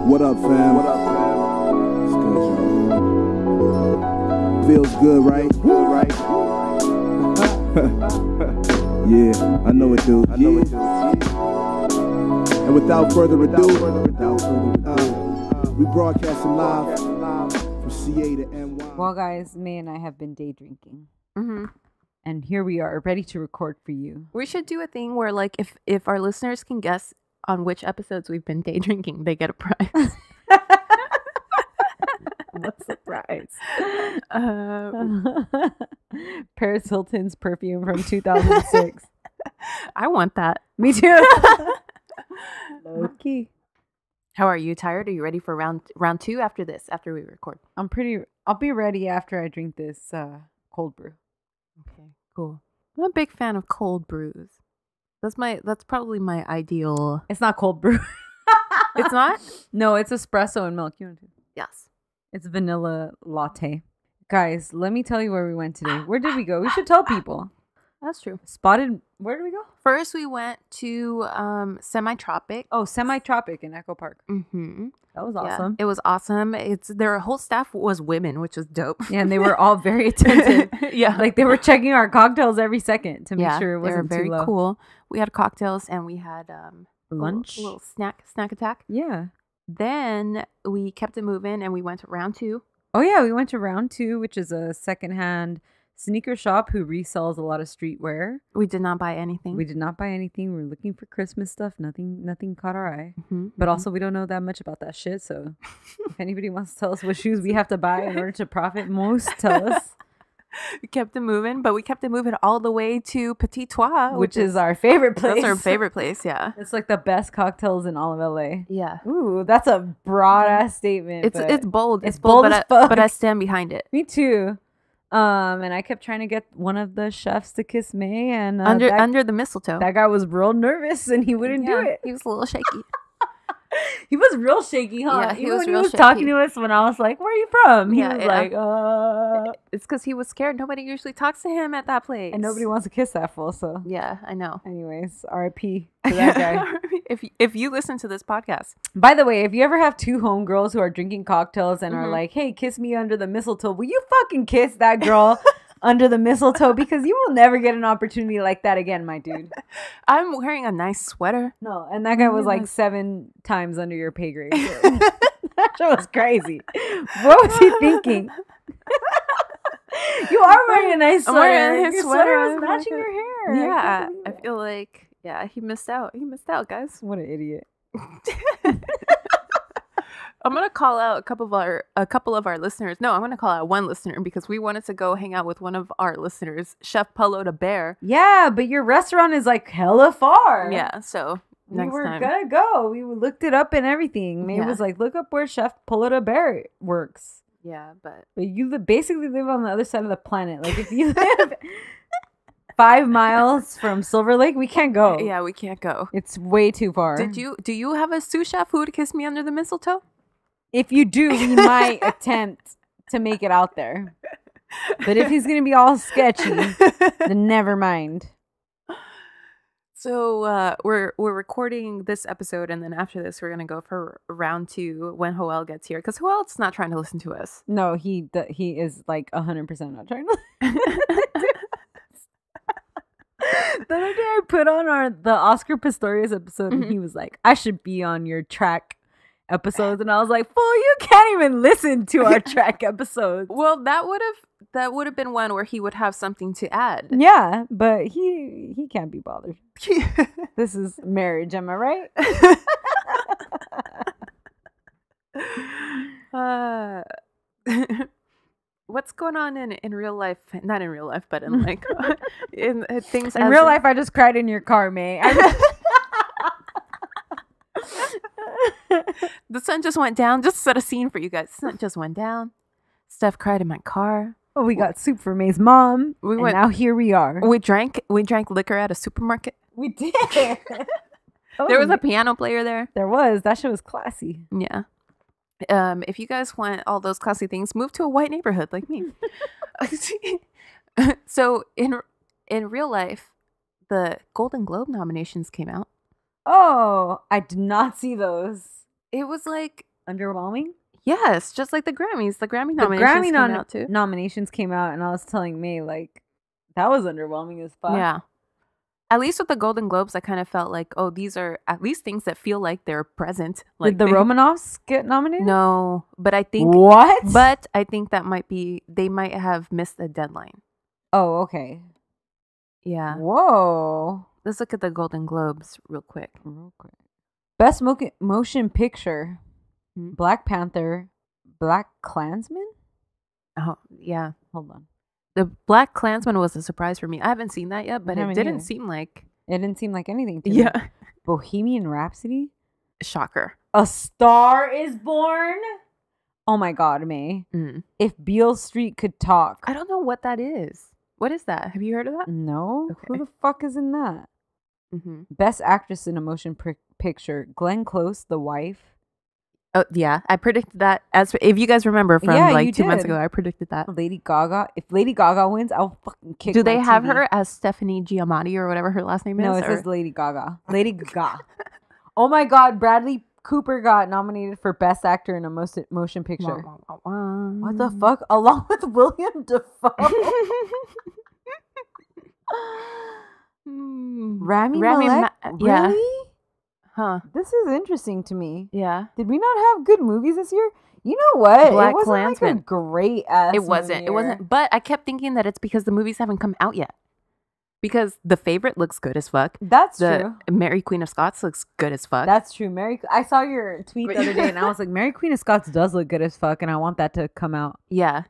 What up, fam? It's good, y'all. Feels good, right? Yeah, I know it, dude. And without further ado, we broadcasting live from CA to NY. Well, guys, May and I have been day drinking. Mm-hmm. And here we are, ready to record for you. We should do a thing where, like, if our listeners can guess on which episodes we've been day drinking, they get a prize. What's the prize? Paris Hilton's perfume from 2006. I want that. Me too. Low-key. How are you? Tired? Are you ready for round two after this? After we record? I'll be ready after I drink this cold brew. Okay, cool. I'm a big fan of cold brews. That's probably my ideal. It's not cold brew. It's not? No, it's espresso and milk. You want to? Yes. It's vanilla latte. Guys, let me tell you where we went today. Where did we go? We should tell people. That's true. Where did we go? First, we went to Semi-Tropic. Oh, Semi-Tropic in Echo Park. Mm-hmm. That was awesome. Yeah, it was awesome. Their whole staff was women, which was dope. Yeah, and they were all very attentive. Yeah. Like they were checking our cocktails every second to make sure it wasn't they were very too low. cool. We had cocktails and we had lunch. A little snack attack. Yeah. Then we kept it moving and we went to round two. Oh, yeah. We went to round two, which is a secondhand sneaker shop who resells a lot of streetwear. We did not buy anything. We did not buy anything. We were looking for Christmas stuff. Nothing caught our eye. Mm-hmm, but also, we don't know that much about that shit. So if anybody wants to tell us what shoes we have to buy in order to profit most, tell us. We kept it moving, but we kept it moving all the way to Petit Trois, which is our favorite place. That's our favorite place, yeah. It's like the best cocktails in all of LA. Yeah. Ooh, that's a broad ass statement. It's bold. It's bold as fuck. But I stand behind it. Me too. And I kept trying to get one of the chefs to kiss May, and under the mistletoe. That guy was real nervous, and he wouldn't do it. He was a little shaky. He was real shaky, huh? Yeah, he was real shaky. Talking to us when I was like, "Where are you from?" He was like, It's because he was scared. Nobody usually talks to him at that place, and nobody wants to kiss that fool. So yeah, I know. Anyways, R.I.P. to that guy. If you listen to this podcast, by the way, if you ever have two homegirls who are drinking cocktails and are like, "Hey, kiss me under the mistletoe," will you fucking kiss that girl? Under the mistletoe, because you will never get an opportunity like that again, my dude. I'm wearing a nice sweater. No, and that guy was like 7 times under your pay grade. That shit was crazy. What was he thinking? You are wearing a nice sweater. I'm wearing a nice sweater was matching your hair. Yeah, I feel like he missed out. He missed out, guys. What an idiot. I'm gonna call out a couple of our listeners. No, I'm gonna call out one listener because we wanted to go hang out with one of our listeners, Chef Paulo de Bear. Yeah, but your restaurant is like hella far. Yeah, so we were gonna go. We looked it up and everything. May was like, look up where Chef Paulo de Bear works. Yeah, but you basically live on the other side of the planet. Like if you live 5 miles from Silver Lake, we can't go. Yeah, we can't go. It's way too far. Do you have a sous chef who would kiss me under the mistletoe? If you do, we might attempt to make it out there. But if he's going to be all sketchy, then never mind. So we're recording this episode, and then after this, we're going to go for round two when Joel gets here. Because Joel's not trying to listen to us. No, he is like 100% not trying to The other day I put on the Oscar Pistorius episode, and he was like, I should be on your track episodes, and I was like, fool, you can't even listen to our track episodes. Well, that would have been one where he would have something to add. Yeah, but he can't be bothered. This is marriage, am I right? What's going on in real life? Not in real life, but in like in things. In real life, I just cried in your car, May. The sun just went down. Just set a scene for you guys. The sun just went down. Steph cried in my car. Oh, we got soup for May's mom. Now here we are. We drank liquor at a supermarket. We did. There was a piano player there. There was. That shit was classy. Yeah. If you guys want all those classy things, move to a white neighborhood like me. So in real life, the Golden Globe nominations came out. Oh, I did not see those. It was like underwhelming. Yes, just like the Grammys. The Grammy The nominations Grammy came out too. nominations came out, and I was telling May like that was underwhelming as fuck. Yeah. At least with the Golden Globes, I kind of felt like, oh, these are at least things that feel like they're present. Like Did the Romanovs get nominated? No, but I think What? But I think that might be they might have missed the deadline. Oh, okay. Yeah. Whoa. Let's look at the Golden Globes real quick. Best motion picture: Black Panther, Black Klansman. Oh, yeah. Hold on. The Black Klansman was a surprise for me. I haven't seen that yet, but I it haven't didn't either. seem like It didn't seem like anything to me. yeah. Bohemian Rhapsody. Shocker. A Star is Born. Oh my God, May. Mm. If Beale Street Could Talk. I don't know what that is. What is that? Have you heard of that? No. Okay. Who the fuck is in that? Mm-hmm. Best Actress in a Motion Picture: Glenn Close, The Wife. Oh yeah, I predicted that. If you guys remember from Yeah, you like 2 months did. ago, I predicted that. Lady Gaga. If Lady Gaga wins, I'll fucking kick. Do they my have TV. her as Stephanie Giamatti or whatever her last name No, is? it says Lady Gaga. Lady Gaga. Oh my God, Bradley Cooper got nominated for Best Actor in a motion picture. What the fuck? Along with William Dafoe. Rami Malek? Yeah. Really? Huh. This is interesting to me. Yeah. Did we not have good movies this year? You know what? Black it wasn't like Klansman. a great ass It wasn't. year. It wasn't. But I kept thinking that it's because the movies haven't come out yet. Because The Favorite looks good as fuck. That's The true. Mary Queen of Scots looks good as fuck. That's true. I saw your tweet the other day and I was like, Mary Queen of Scots does look good as fuck and I want that to come out. Yeah.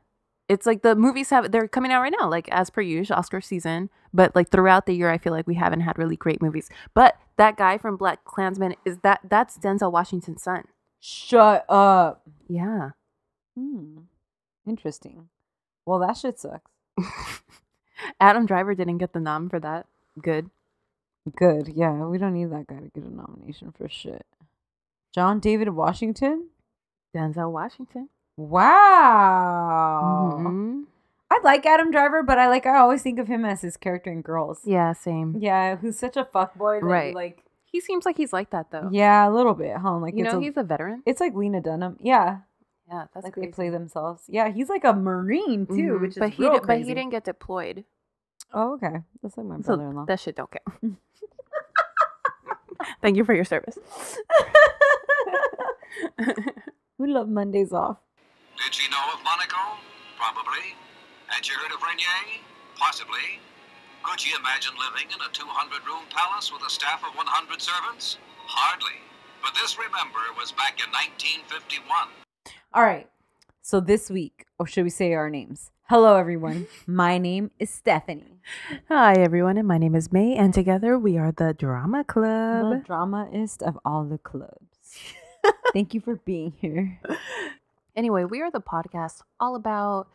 It's like the movies they're coming out right now, like as per usual, Oscar season. But like throughout the year, I feel like we haven't had really great movies. But that guy from Black Klansman, that's Denzel Washington's son. Shut up. Yeah. Interesting. Well, that shit sucks. Adam Driver didn't get the nom for that. Good. Good. Yeah, we don't need that guy to get a nomination for shit. John David Washington? Denzel Washington. Wow. Mm-hmm. I like Adam Driver, but I always think of him as his character in Girls. Yeah, same. Yeah, who's such a fuckboy that Right. like He seems like he's like that though. yeah, a little bit, huh? Like You know, he's a veteran. it's like Lena Dunham. Yeah. Yeah, that's Like crazy. they play themselves. Yeah, he's like a Marine too, Mhm. which is but he real did, crazy. but he didn't get deployed. Oh, okay. That's like my brother-in-law. So that shit don't count. Thank you for your service. We love Mondays off. Did she know of Monaco? Probably. Had she heard of Renier? Possibly. Could she imagine living in a 200-room palace with a staff of 100 servants? Hardly. But this, remember, was back in 1951. All right. So this week, or should we say our names? Hello, everyone. My name is Stephanie. Hi, everyone, and my name is May, and together we are the Drama The Club. dramaist of all the clubs. Thank you for being here. Anyway, we are the podcast all about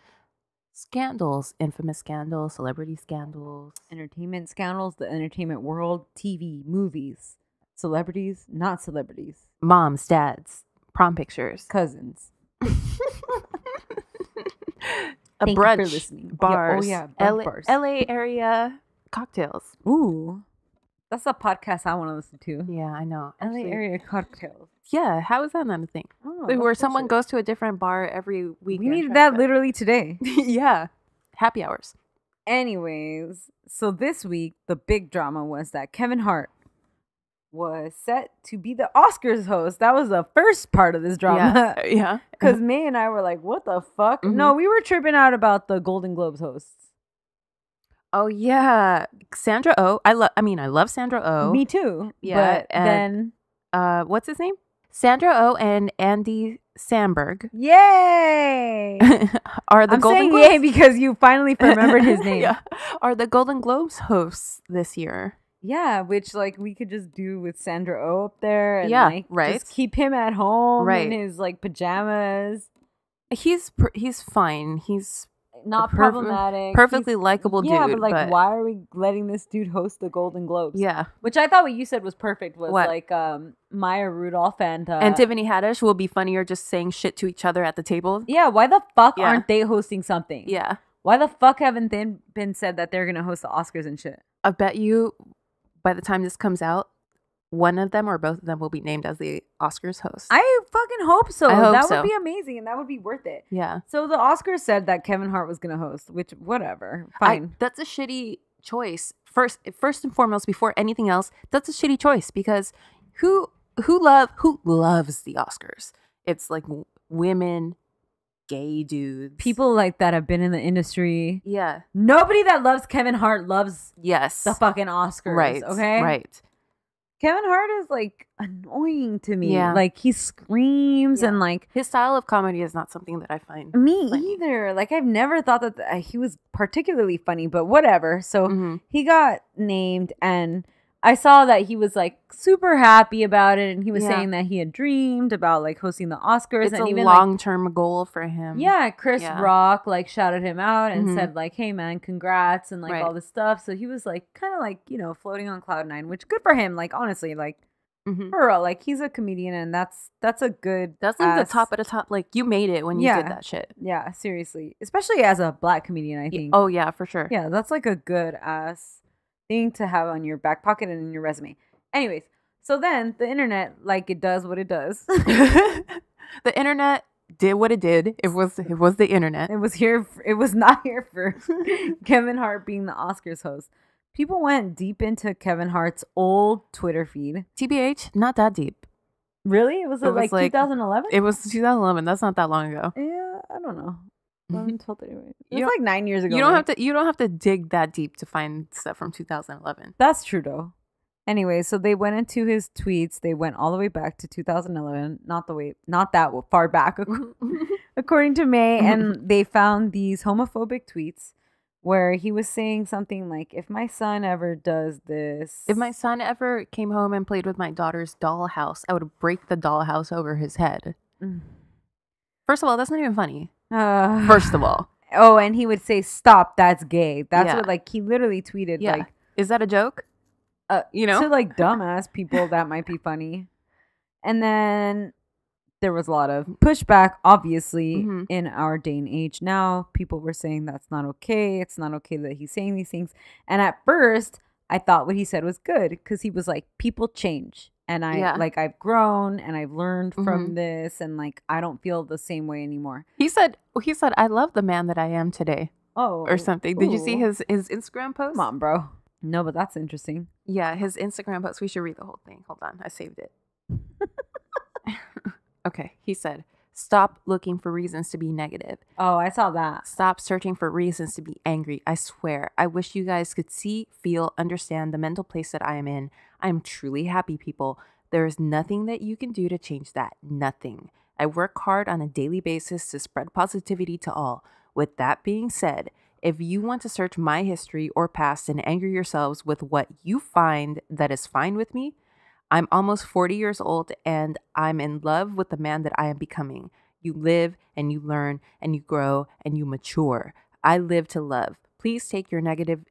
scandals, infamous scandals, celebrity scandals. Entertainment scandals, the entertainment world, TV, movies, celebrities, not celebrities, Moms, dads, prom pictures, cousins. a Thank you brunch, for listening. bars, Yeah, brunch bars. LA area cocktails. Ooh. That's a podcast I want to listen to. Yeah, I know. LA Actually, area cocktails. yeah, how is that not a thing? Oh, Where that's someone bullshit. goes to a different bar every week. We needed that literally today. Yeah, happy hours. Anyways, so this week, the big drama was that Kevin Hart was set to be the Oscars host. That was the first part of this drama. Yeah. Because May and I were like, what the fuck? Mhm. No, we were tripping out about the Golden Globes hosts. Oh yeah, Sandra Oh. I love Sandra Oh. Me too. Yeah, But and- then, What's his name? Sandra Oh and Andy Samberg yay! are the I'm Golden saying Globes. yay because you finally remembered his name. Yeah, are the Golden Globes hosts this year. Yeah, which like we could just do with Sandra Oh up there and Yeah, like right. just keep him at home Right. in his like pajamas. He's fine. He's Not perf- problematic. perfectly He's- likable Yeah, dude. but like why are we letting this dude host the Golden Globes? Yeah, Which I thought what you said was perfect was What? like Maya Rudolph and Tiffany Haddish will be funnier just saying shit to each other at the table. yeah, why the fuck Yeah. aren't they hosting something? Yeah, Why the fuck haven't they been said that they're gonna host the Oscars and shit? I bet you by the time this comes out, one of them or both of them will be named as the Oscars host. I fucking hope so. I hope that so. would be amazing, and that would be worth it. Yeah. So the Oscars said that Kevin Hart was going to host, which, whatever. Fine. That's a shitty choice. First and foremost, before anything else, that's a shitty choice because who loves the Oscars? It's like women, gay dudes, People like that have been in the industry. Yeah. Nobody that loves Kevin Hart loves Yes. the fucking Oscars. Right. Okay? Right. Kevin Hart is like annoying to me. Yeah. Like he screams Yeah. and like His style of comedy is not something that I find me funny. either. Like I've never thought that he was particularly funny, but whatever. So Mhm. he got named, and I saw that he was like super happy about it, and he was Yeah. saying that he had dreamed about like hosting the Oscars. It's and a even long-term goal for him. yeah, Chris Yeah. Rock like shouted him out and Mhm. said like, "Hey man, congrats," and like Right. all this stuff. So he was like kind of like, floating on cloud nine, which good for him. Like honestly, like Mhm. for real, like he's a comedian, and that's a good. That's like ass- the top of the top. Like you made it when you Yeah. did that shit. Yeah, seriously, especially as a black comedian, I think. Oh yeah, for sure. Yeah, that's like a good ass thing to have on your back pocket and in your resume. Anyways, so then the internet, like it does what it does. The internet did what it did. It was the internet. It was not here for Kevin Hart being the Oscars host. People went deep into Kevin Hart's old Twitter feed. TBH, not that deep. Really? It was It like was like- 2011? It was 2011. That's not that long ago. Yeah, I don't know. 11, 12, 13. You It's like 9 years ago. You don't right? have to dig that deep to find stuff from 2011. That's true though. Anyway, so they went into his tweets. They went all the way back to 2011. Not that far back, according to May. And they found these homophobic tweets where he was saying something like, "If my son ever does this, If my son ever came home and played with my daughter's dollhouse, I would break the dollhouse over his head." First of all, that's not even funny. First of all. oh, and he would say, "Stop, that's gay." That's Yeah. what like he literally tweeted Yeah. like. Is that a joke? To like dumbass people that might be funny. And then there was a lot of pushback, obviously, Mhm. in our day and age now. People were saying that's not okay. It's not okay that he's saying these things. And at first, I thought what he said was good because he was like, people change. And I've grown and I've learned from this, and like I don't feel the same way anymore. He said, "I love the man that I am today," Oh, or something. Did you see ooh. his Instagram post? Come on, bro. No, but that's interesting. Yeah, his Instagram post. We should read the whole thing. Hold on, I saved it. Okay, he said, "Stop looking for reasons to be negative. Oh, I saw that. Stop searching for reasons to be angry. I swear, I wish you guys could see, feel, understand the mental place that I am in. I am truly happy, people. There is nothing that you can do to change that. Nothing. I work hard on a daily basis to spread positivity to all. With that being said, if you want to search my history or past and anger yourselves with what you find that is fine with me, I'm almost 40 years old and I'm in love with the man that I am becoming. You live and you learn and you grow and you mature. I live to love. Please take your negative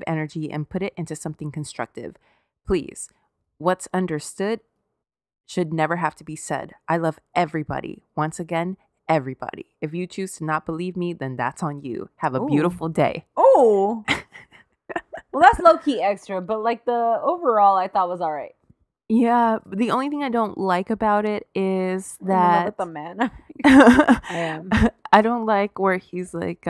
energy and put it into something constructive. Please. What's understood should never have to be said. I love everybody. Once again, everybody. If you choose to not believe me, then that's on you. Have a Ooh. beautiful day." Oh. Well, that's low key extra, but like the overall I thought was all right. Yeah, the only thing I don't like about it is I'm in love that with the man. I am. I don't like where he's like,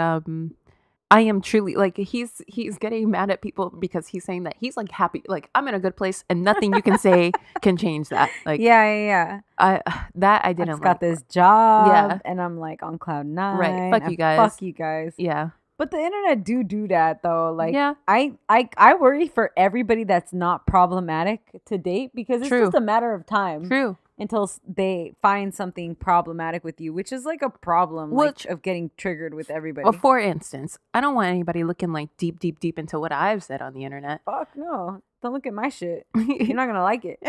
I am truly like he's getting mad at people because he's saying that he's like happy, like I'm in a good place and nothing you can say can change that. Like yeah. I I didn't just like. got this job, Yeah. and I'm like on cloud nine. Right, fuck and you guys. Fuck you guys. Yeah. But the internet do that though. Like, Yeah. I worry for everybody that's not problematic to date because it's True. just a matter of time. True. Until they find something problematic with you, which is like a problem of getting triggered with everybody. Well, for instance, I don't want anybody looking like deep into what I've said on the internet. Fuck no. Don't look at my shit. You're not gonna like it.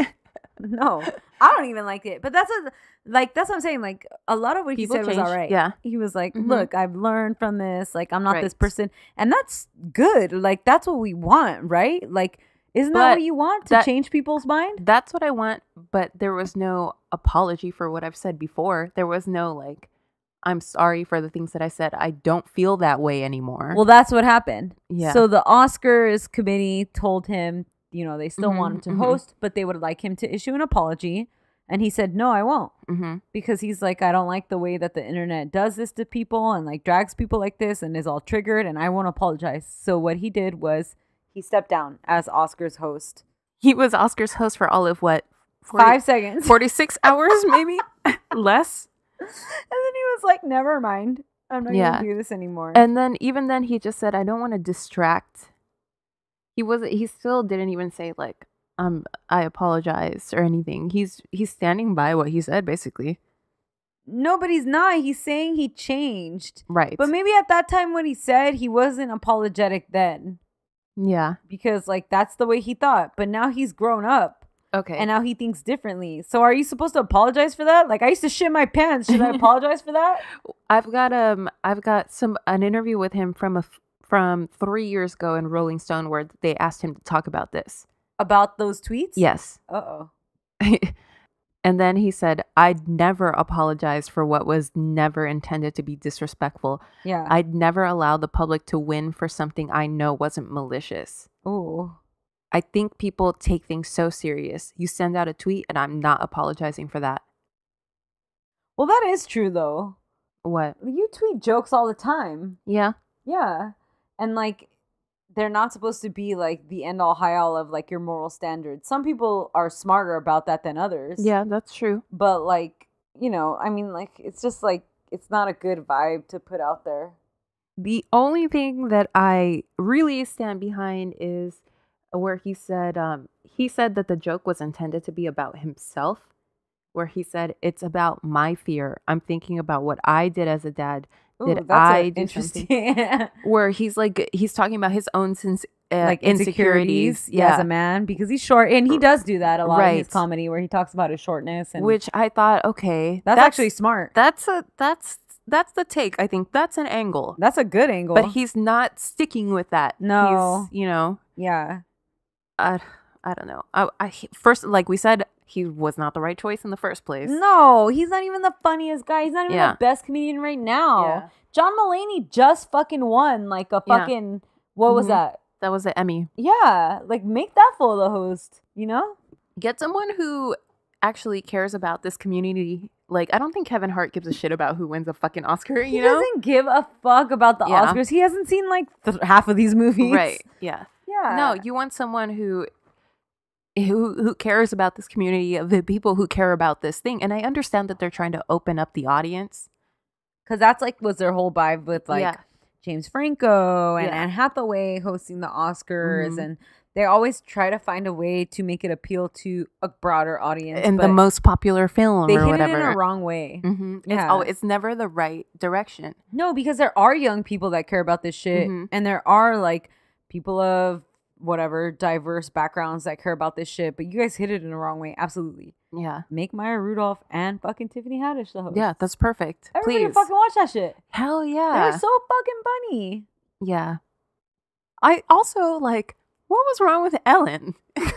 No. I don't even like it. But that's what I'm saying. Like a lot of what People he said was change. all right. Yeah. He was like, Mhm. look, I've learned from this. Like I'm not this Right. person. And that's good. Like that's what we want, right? Like isn't that But what you want? To change people's mind? That's what I want, but there was no apology for what I've said before. There was no like, I'm sorry for the things that I said. I don't feel that way anymore. Well, that's what happened. Yeah. So the Oscars committee told him they still want him to host, but they would like him to issue an apology. And he said, no, I won't. Because he's like, I don't like the way that the internet does this to people and like drags people like this and is all triggered, and I won't apologize. So what he did was he stepped down as Oscar's host. He was Oscar's host for all of what? 5 seconds. 46 hours, maybe? Less? And then he was like, never mind. I'm not going to do this anymore. And then even then he just said, I don't want to distract. He still didn't even say like, I apologize or anything. He's standing by what he said, basically. No, but he's not. He's saying he changed. Right. But maybe at that time when he said, he wasn't apologetic then. Yeah. Because like that's the way he thought. But now he's grown up. Okay. And now he thinks differently. So are you supposed to apologize for that? Like I used to shit my pants. Should I apologize for that? I've got an interview with him from 3 years ago in Rolling Stone where they asked him to talk about this. About those tweets? Yes. Uh-oh. And then he said, I'd never apologize for what was never intended to be disrespectful. Yeah. I'd never allow the public to win for something I know wasn't malicious. Ooh. I think people take things so serious. You send out a tweet and I'm not apologizing for that. Well, that is true though. What? You tweet jokes all the time. Yeah. Yeah. And like they're not supposed to be like the end all high all of like your moral standards. Some people are smarter about that than others. Yeah, that's true. But like, I mean like it's just like it's not a good vibe to put out there. The only thing that I really stand behind is where he said that the joke was intended to be about himself, where he said it's about my fear. I'm thinking about what I did as a dad. Ooh, that's interesting. Where he's talking about his own like insecurities as a man because he's short, and he does do that a lot in his Right. comedy where he talks about his shortness, and which I thought, okay, that's actually smart. That's the take. I think that's an angle, That's a good angle. but he's not sticking with that. No. He's, yeah. I don't know. First, like we said, he was not the right choice in the first place. No, he's not even the funniest guy. He's not even Yeah. the best comedian right now. Yeah. John Mulaney just fucking won like a Yeah. fucking what was Mhm. that? That was the Emmy. Yeah, like make that fool the host. Get someone who actually cares about this community. Like, I don't think Kevin Hart gives a shit about who wins a fucking Oscar. He doesn't give a fuck about the Yeah. Oscars. He hasn't seen like half of these movies. Right? Yeah. Yeah. No, you want someone who cares about this community of the people who care about this thing. And I understand that they're trying to open up the audience. Because that's like was their whole vibe with like Yeah. James Franco and Yeah. Anne Hathaway hosting the Oscars, Mhm. and they always try to find a way to make it appeal to a broader audience. And the but most popular film they or hit whatever. it in a wrong way. Mm-hmm. Yeah. It's never the right direction. No, because there are young people that care about this shit, Mhm. and there are like people of whatever diverse backgrounds that care about this shit. But you guys hit it in the wrong way. Absolutely. Yeah. Make Maya Rudolph and fucking Tiffany Haddish the host. Yeah, that's perfect. Everybody Please. fucking watch that shit. Hell yeah. They're so fucking funny. Yeah. I also like, what was wrong with Ellen? That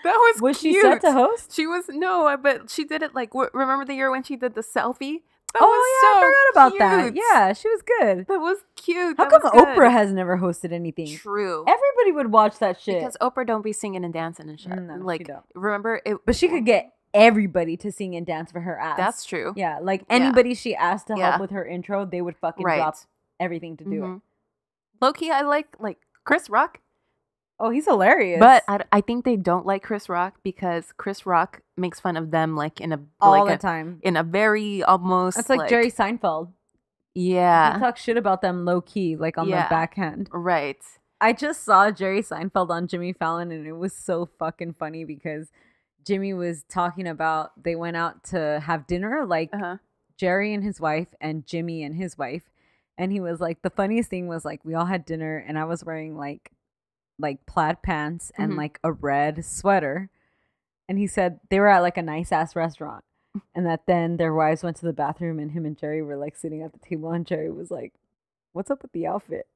was Was cute. she set to host? She was, no, but she did it like, remember the year when she did the selfie? That Oh was yeah, so I forgot about that. cute. Yeah, she was good. That was cute. How That come was good. Oprah has never hosted anything? True. Everybody would watch that shit. Because Oprah don't be singing and dancing and shit. No, she like, don't. remember it? But she could get everybody to sing and dance for her ass. That's true. Yeah, like anybody she asked to Yeah. help with her intro, they would fucking Right. drop everything to do it. Mhm. Low-key, I like Chris Rock. Oh, he's hilarious. But I think they don't like Chris Rock because Chris Rock makes fun of them like in a all like the time. in a very almost It's like Jerry Seinfeld. He Yeah. talks shit about them low key, like on Yeah. the backhand. Right. I just saw Jerry Seinfeld on Jimmy Fallon, and it was so fucking funny because Jimmy was talking about they went out to have dinner, like Uh-huh. Jerry and his wife and Jimmy and his wife. And he was like, the funniest thing was like we all had dinner and I was wearing like plaid pants and Mhm. like a red sweater. And he said they were at like a nice ass restaurant. And that then their wives went to the bathroom and him and Jerry were like sitting at the table and Jerry was like, "What's up with the outfit?"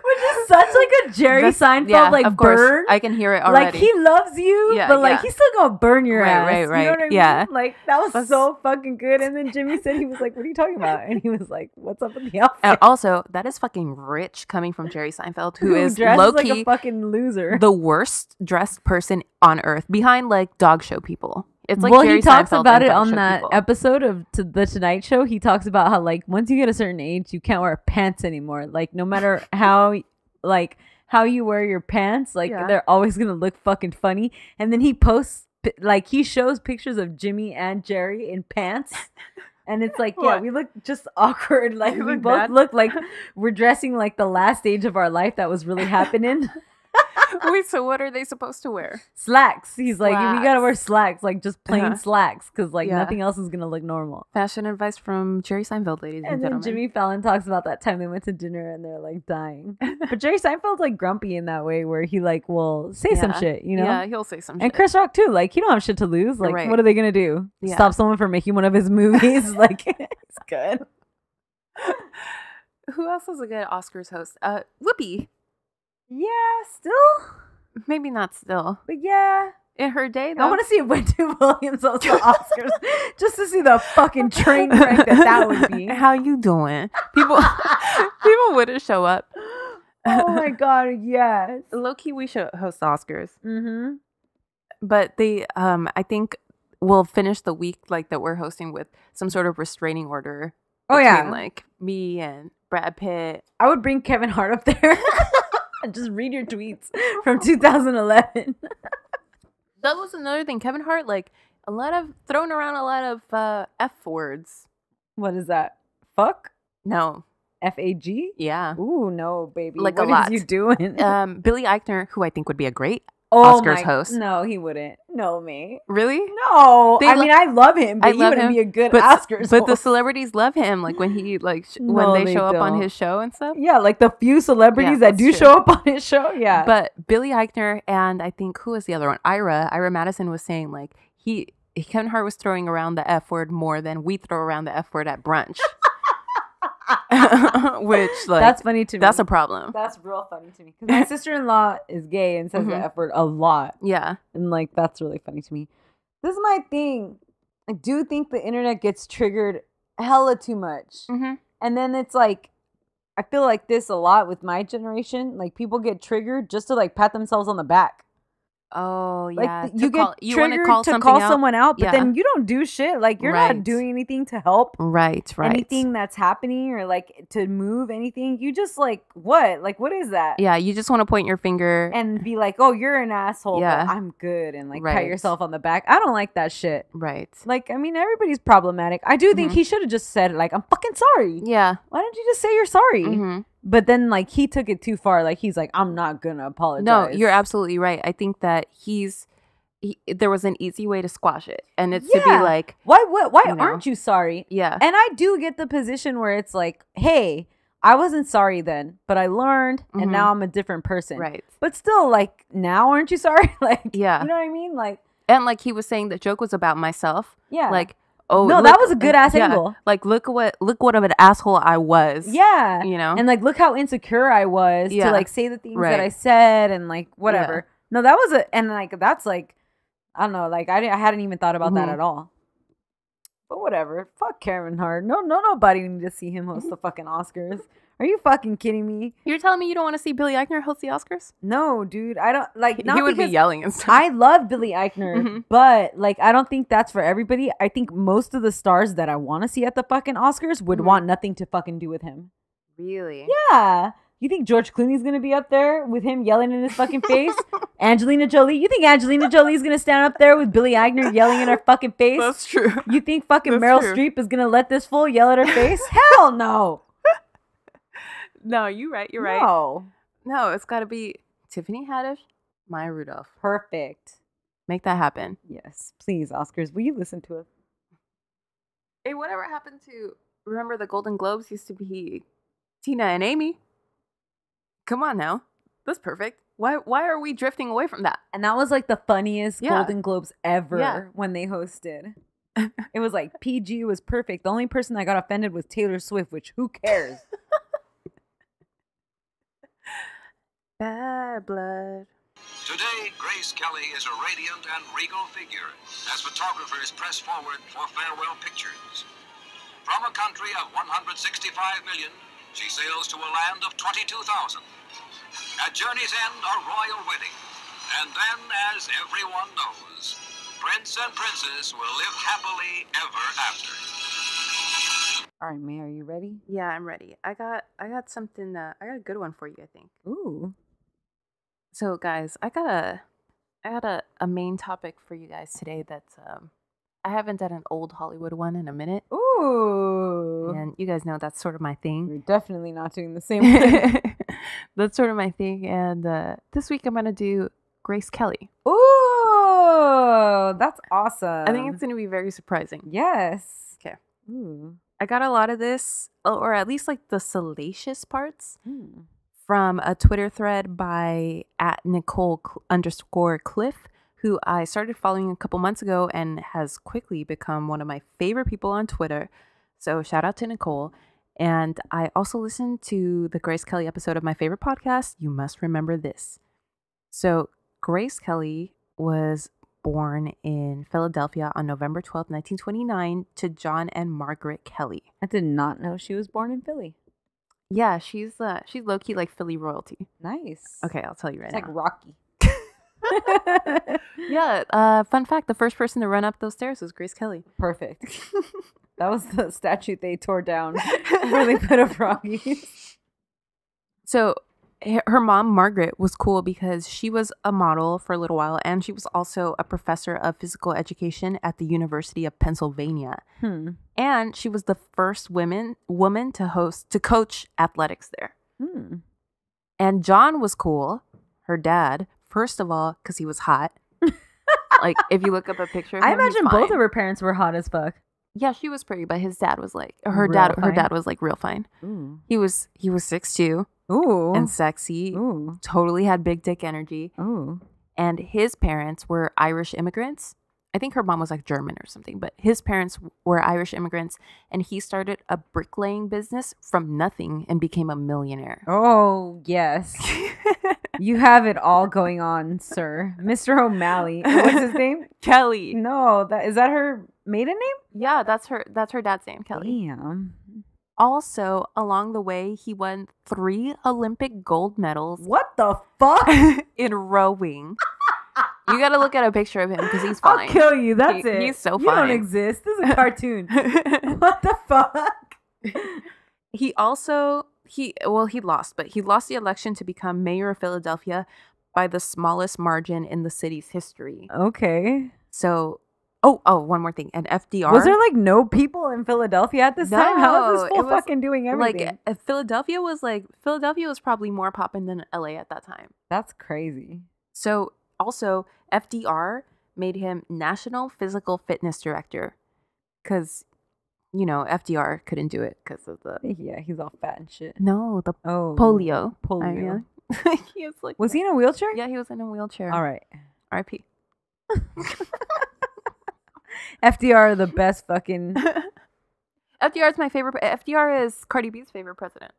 Which Which is such like a Jerry Seinfeld like of course. burn. I can hear it already. Like he loves you, Yeah, but like yeah. he's still gonna burn your ass. Right, You know right. what I mean? Yeah. Like that was so fucking good. And then Jimmy said he was like, "What are you talking about?" And he was like, "What's up with the outfit?" And also, that is fucking rich coming from Jerry Seinfeld, who is dresses low like key a fucking loser. the worst dressed person on earth, behind like dog show people. It's like well, Jerry he talks Seinfeld about and it dog on show that people. episode of The Tonight Show. He talks about how like once you get a certain age, you can't wear pants anymore. Like no matter how you wear your pants, like they're always gonna look fucking funny. And then he posts like he shows pictures of Jimmy and Jerry in pants. And it's like, yeah, we look just awkward. Like we both look like we're dressing like the last stage of our life that was really happening. Wait, so what are they supposed to wear? Slacks. He's like, we gotta wear slacks, like just plain slacks, because like Yeah. nothing else is gonna look normal. Fashion advice from Jerry Seinfeld, ladies and And then gentlemen. Jimmy Fallon talks about that time they went to dinner and they're like dying. But Jerry Seinfeld's like grumpy in that way where he like will say some shit, you know? Yeah, he'll say some shit. And Chris Rock too. Like he don't have shit to lose. Like Right. what are they gonna do? Yeah. Stop someone from making one of his movies? Like it's good. Who else is a good Oscars host? Whoopi. Yeah, still, Maybe not still. but yeah. In her day, I though. want to see if Wendy Williams hosts the Oscars just to see the fucking train wreck that would be. How you doing? People wouldn't show up. Oh my god, yes. Low key, we should host the Oscars. Mm-hmm. But they, I think we'll finish the week like that we're hosting with some sort of restraining order. Oh between, yeah, like me and Brad Pitt. I would bring Kevin Hart up there and just read your tweets from 2011. That was another thing. Kevin Hart, like throwing around a lot of F words. What is that? Fuck? No, F-A-G? yeah. Ooh, no, baby. Like what a lot. is you doing? Billy Eichner, who I think would be a great Oh Oscars host. No, he wouldn't. No, mate. Really? No. They I mean, I love him, but I he love wouldn't him, be a good but Oscars But the host. celebrities love him, like when he when No, they they show up on don't. his show and stuff. Yeah, like the few celebrities Yeah, that that's do true. show up on his show. Yeah. But Billy Eichner and I think who was the other one? Ira Madison was saying like Kevin Hart was throwing around the F word more than we throw around the F word at brunch. Which like that's funny to me. that's a problem. That's real funny to me because my sister-in-law is gay and says the F word a lot, Yeah. and like that's really funny to me. This is my thing. I do think the internet gets triggered hella too much, Mm-hmm. and then it's like I feel like this a lot with my generation. Like people get triggered just to like pat themselves on the back. Oh Like yeah. you get you want triggered to call to something call out? someone out, but Yeah. then you don't do shit. Like you're Right. not doing anything to help. Right. Anything that's happening or like to move anything. You just like what? Like what is that? Yeah, you just want to point your finger. And be like, oh, you're an asshole, Yeah. but I'm good, and like pat Right. yourself on the back. I don't like that shit. Right. Like, I mean, everybody's problematic. I do think he should have just said, like, I'm fucking sorry. Yeah. Why don't you just say you're sorry? Mm-hmm. But then, like, he took it too far. Like, he's like, I'm not gonna apologize. No, you're absolutely right. I think that there was an easy way to squash it, and it's to be Yeah. like, Why you know. aren't you sorry? yeah, And I do get the position where it's like, hey, I wasn't sorry then, but I learned, and now I'm a different person. right. But still, like, now aren't you sorry? Like, Yeah. you know what I mean? Like, And like he was saying, the joke was about myself. yeah. Like, oh No, that was a good-ass angle. Like, look what of an asshole I was. yeah. You know. And like, look how insecure I was Yeah. to like say the things Right. that I said and like whatever. No, that was and like that's like I don't know, like I hadn't even thought about that Mhm. at all. But whatever, fuck Kevin Hart. Nobody need to see him host the fucking Oscars. Are you fucking kidding me? You're telling me you don't want to see Billy Eichner host the Oscars? No, dude, I don't like. He would be because yelling and stuff. I love Billy Eichner, Mhm. but like I don't think that's for everybody. I think most of the stars that I want to see at the fucking Oscars would Mhm. want nothing to fucking do with him. Really? Yeah. You think George Clooney's gonna be up there with him yelling in his fucking face? Angelina Jolie? You think Angelina Jolie's gonna stand up there with Billy Eichner yelling in her fucking face? That's true. You think fucking That's Meryl true. Streep is gonna let this fool yell at her face? Hell no. No, you're right. You're right. No. No, it's got to be Tiffany Haddish, Maya Rudolph. Perfect. Make that happen. Yes. Please, Oscars, will you listen to us? Hey, whatever happened to, remember the Golden Globes used to be Tina and Amy? Come on now. That's perfect. Why are we drifting away from that? And that was like the funniest Yeah. Golden Globes ever Yeah. when they hosted. It was like PG was perfect. The only person that got offended was Taylor Swift, which who cares? Bad blood. Today, Grace Kelly is a radiant and regal figure as photographers press forward for farewell pictures. From a country of 165 million, she sails to a land of 22,000. At journey's end, a royal wedding. And then, as everyone knows, Prince and Princess will live happily ever after. All right, May, are you ready? Yeah, I'm ready. I got something. I got a good one for you, I think. Ooh. So, guys, I got a main topic for you guys today. That's I haven't done an old Hollywood one in a minute. Ooh. And you guys know that's sort of my thing. You're definitely not doing the same thing. That's sort of my thing. And this week I'm gonna do Grace Kelly. Ooh, that's awesome. I think it's gonna be very surprising. Yes. Okay. Ooh. I got a lot of this, or at least like the salacious parts, Hmm. from a Twitter thread by @Nicole_Cliff, who I started following a couple months ago and has quickly become one of my favorite people on Twitter. So shout out to Nicole. And I also listened to the Grace Kelly episode of my favorite podcast, You Must Remember This. So Grace Kelly was born in Philadelphia on November 12th, 1929 to John and Margaret Kelly. I did not know she was born in Philly. Yeah, she's low-key like Philly royalty. Nice. Okay, I'll tell you right It's now. like Rocky. Yeah, fun fact, the first person to run up those stairs was Grace Kelly. Perfect. That was the statue they tore down where they put up Rocky. So her mom, Margaret, was cool because she was a model for a little while, and she was also a professor of physical education at the University of Pennsylvania. And she was the first woman to coach athletics there. And John was cool, her dad, first of all, because he was hot. Like, if you look up a picture of him, I imagine he's both fine. of her parents were hot as fuck. Yeah, she was pretty, but his dad was like her Real dad fine? was like real fine. Ooh. He was 6'2" Ooh. and sexy. Ooh. Totally had big dick energy. Ooh. And his parents were Irish immigrants. I think her mom was like German or something, but his parents were Irish immigrants, and he started a bricklaying business from nothing and became a millionaire. Oh, yes. You have it all going on, sir. Mr. O'Malley. What's his name? Kelly. No, is that her maiden name? Yeah, that's her dad's name, Kelly. Damn. Also, along the way, he won 3 Olympic gold medals What the fuck? in rowing. You gotta look at a picture of him because he's fine. I'll kill you. That's it. He's so You fine. don't exist. This is a cartoon. What the fuck? He also he lost, but he lost the election to become mayor of Philadelphia by the smallest margin in the city's history. Okay. So, oh, one more thing. And FDR Was there like no people in Philadelphia at this time? How is this it fool was, fucking doing everything? like Philadelphia was probably more poppin' than LA at that time. That's crazy. So also FDR made him National Physical Fitness Director because, you know, FDR couldn't do it because of the Yeah, he's all fat and shit. no the Oh, polio. polio. He was like, Was he in a wheelchair? yeah, he was in a wheelchair. All right. R.I.P. FDR, the best fucking. FDR is my favorite. FDR is Cardi B's favorite president.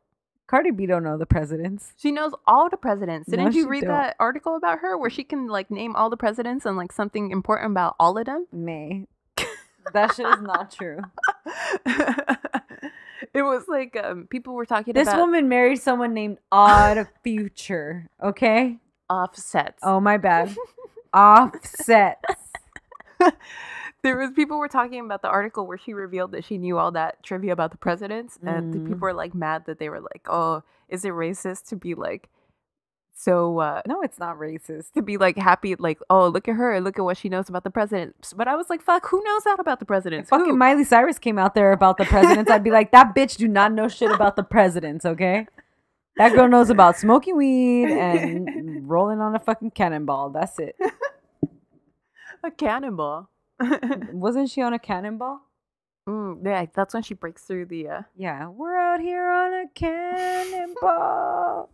Cardi B don't know the presidents. She knows all the presidents. Didn't No, you she read don't. that article about her where she can like name all the presidents and like something important about all of them? May. That shit is not true. It was like people were talking This about woman married someone named Odd Future. Okay. offsets. Oh, my bad. Offsets. People were talking about the article where she revealed that she knew all that trivia about the presidents, and the people were like mad that they were like, "Oh, is it racist to be like so No, it's not racist. to be like happy like, oh, look at her, look at what she knows about the presidents." But I was like, "Fuck, who knows that about the presidents?" Fucking Who? Miley Cyrus came out there about the presidents. I'd be like, that bitch do not know shit about the presidents, okay? That girl knows about smoking weed and rolling on a fucking cannonball. That's it. A cannonball. Wasn't she on a cannonball? Yeah, that's when she breaks through the Yeah, we're out here on a cannonball.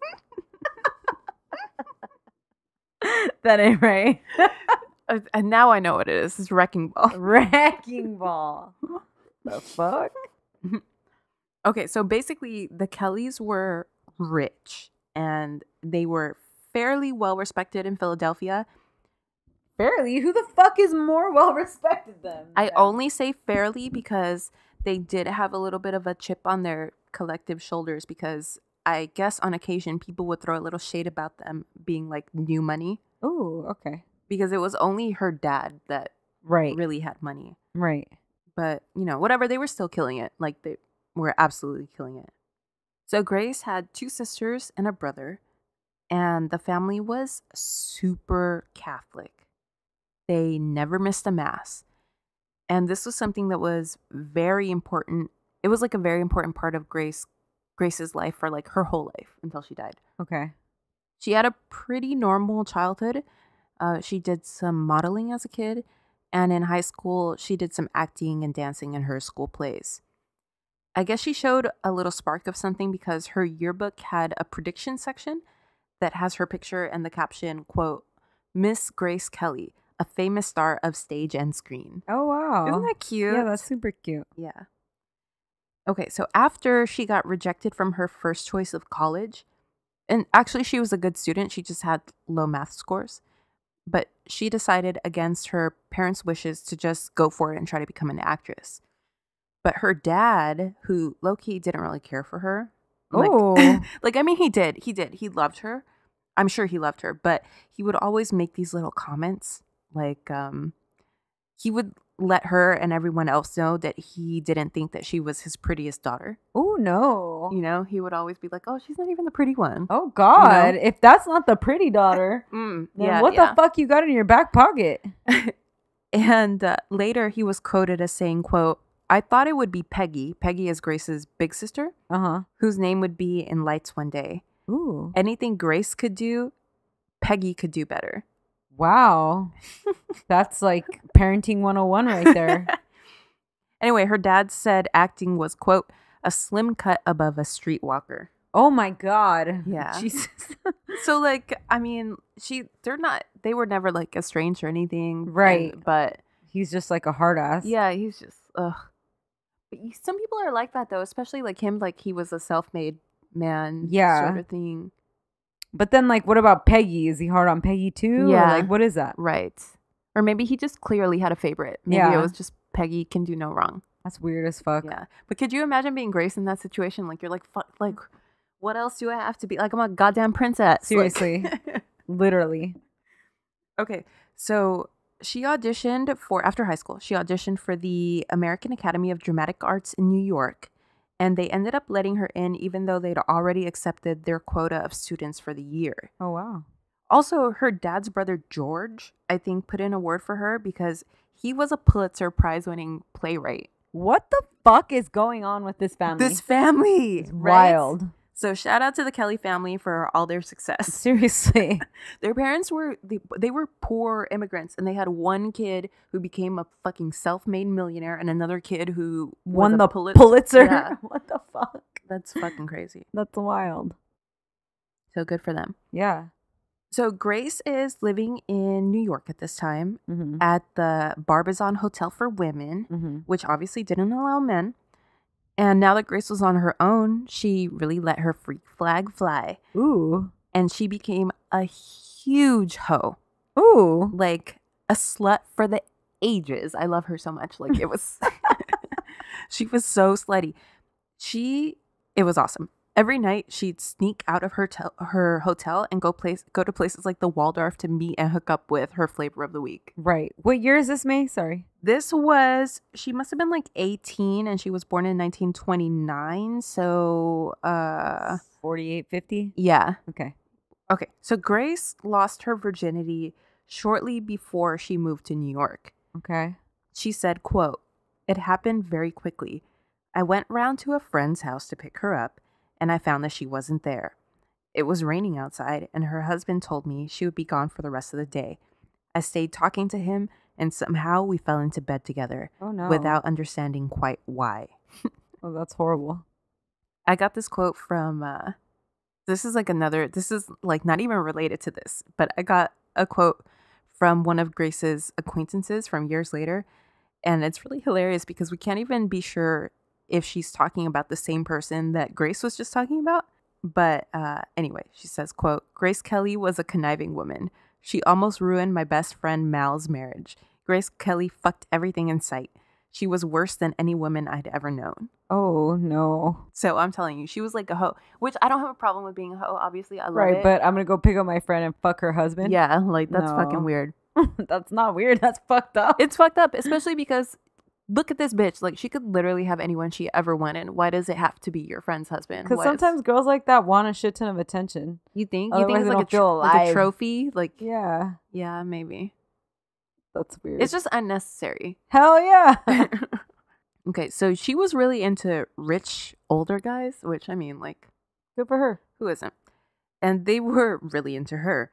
That ain't right. and now I know what it is. It's wrecking ball. Wrecking ball. The fuck? Okay, so basically the Kellys were rich and they were fairly well respected in Philadelphia. Fairly? Who the fuck is more well respected than I them? only say fairly because they did have a little bit of a chip on their collective shoulders, because I guess on occasion people would throw a little shade about them being like new money, Ooh, okay. because it was only her dad that Right. really had money. Right. But, you know, whatever, they were still killing it. Like, they were absolutely killing it. So Grace had 2 sisters and a brother, and the family was super Catholic. They never missed a mass. And this was something that was very important. It was like a very important part of Grace's life for like her whole life until she died. Okay. She had a pretty normal childhood. She did some modeling as a kid, and in high school, she did some acting and dancing in her school plays. I guess she showed a little spark of something because her yearbook had a prediction section that has her picture and the caption, quote, "Miss Grace Kelly, a famous star of stage and screen." Oh, wow. Isn't that cute? Yeah, that's super cute. Yeah. Okay, so after she got rejected from her first choice of college, and actually she was a good student, she just had low math scores, but she decided against her parents' wishes to just go for it and try to become an actress. But her dad, who low-key didn't really care for her, Oh. like, I mean, he did. He loved her. I'm sure he loved her, but he would always make these little comments. Like, he would let her and everyone else know that he didn't think that she was his prettiest daughter. Oh, no. You know, he would always be like, "Oh, she's not even the pretty one." Oh, God. You know? If that's not the pretty daughter, then what the fuck you got in your back pocket? And later he was quoted as saying, quote, "I thought it would be Peggy." Peggy is Grace's big sister, whose name would be in lights one day. Ooh. Anything Grace could do, Peggy could do better. Wow. That's like parenting 101 right there. Anyway, her dad said acting was, quote, "a slim cut above a streetwalker." Oh my God. Yeah. Jesus. So, like, I mean, they were never like estranged or anything. Right. But He's just like a hard ass. yeah, he's just, ugh. But some people are like that, though, especially like him, like he was a self-made man, Yeah. sort of thing. But then, like, what about Peggy? Is he hard on Peggy too? Yeah. Or, like, what is that? Right. Or maybe he just clearly had a favorite. Maybe Yeah. it was just Peggy can do no wrong. That's weird as fuck. Yeah. But could you imagine being Grace in that situation? Like, you're like, fuck, like, what else do I have to be? Like, I'm a goddamn princess. Seriously. Like, Literally. okay. So she auditioned after high school, she auditioned for the American Academy of Dramatic Arts in New York. And they ended up letting her in even though they'd already accepted their quota of students for the year. Oh, wow. Also, her dad's brother, George, I think put in a word for her because he was a Pulitzer Prize-winning playwright. What the fuck is going on with this family? This family! It's right? wild. So shout out to the Kelly family for all their success. Seriously. Their parents were poor immigrants, and they had one kid who became a fucking self-made millionaire and another kid who Won was the a Pulitzer? Yeah. What the fuck? That's fucking crazy. That's wild. So good for them. Yeah. So Grace is living in New York at this time Mm-hmm. at the Barbizon Hotel for Women, Mm-hmm. which obviously didn't allow men. And now that Grace was on her own, she really let her freak flag fly. Ooh. And she became a huge hoe. Ooh. Like a slut for the ages. I love her so much. Like it was, she was so slutty. It was awesome. Every night she'd sneak out of her hotel and go to places like the Waldorf to meet and hook up with her flavor of the week. Right. What year is this, May? Sorry. She must have been like 18 and she was born in 1929. So, 48, 50? yeah. Okay. Okay. So Grace lost her virginity shortly before she moved to New York. Okay. She said, quote, "It happened very quickly. I went round to a friend's house to pick her up, and I found that she wasn't there. It was raining outside, and her husband told me she would be gone for the rest of the day. I stayed talking to him, and somehow we fell into bed together. Oh, no. Without understanding quite why." Oh, that's horrible. I got this quote from, this is like not even related to this, but I got a quote from one of Grace's acquaintances from years later. And it's really hilarious because we can't even be sure if she's talking about the same person that Grace was just talking about. But anyway, she says, quote, Grace Kelly was a conniving woman. She almost ruined my best friend Mal's marriage. Grace Kelly fucked everything in sight. She was worse than any woman I'd ever known. Oh, no. So I'm telling you, she was like a hoe, which I don't have a problem with being a hoe. Obviously, I love Right, it. but I'm going to go pick up my friend and fuck her husband? Yeah, like that's No. fucking weird. That's not weird. That's fucked up. It's fucked up, especially because look at this bitch. Like, she could literally have anyone she ever wanted. Why does it have to be your friend's husband? Because sometimes girls like that want a shit ton of attention. You think Otherwise it's they like don't feel like a alive. trophy? Like, Yeah, yeah, maybe. that's weird. It's just unnecessary. Hell yeah. Okay, so she was really into rich older guys, which I mean, like, Good for her. who isn't? And they were really into her.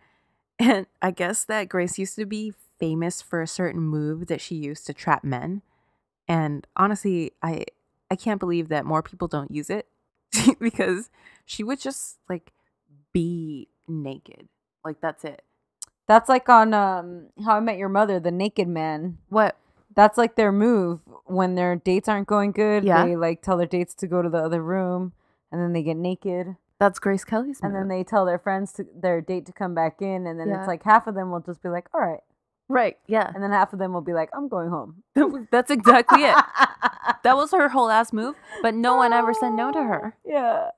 And I guess that Grace used to be famous for a certain move that she used to trap men. And honestly, I can't believe that more people don't use it because she would just like be naked. Like, that's it. That's like on How I Met Your Mother, the naked man. What? That's like their move when their dates aren't going good. Yeah. They like tell their dates to go to the other room and then they get naked. That's Grace Kelly's move. And then they tell their friends their date to come back in. And then Yeah. it's like half of them will just be like, all right. Right, yeah. And then half of them will be like, I'm going home. That's exactly it. That was her whole ass move, but no one ever said no to her. Yeah.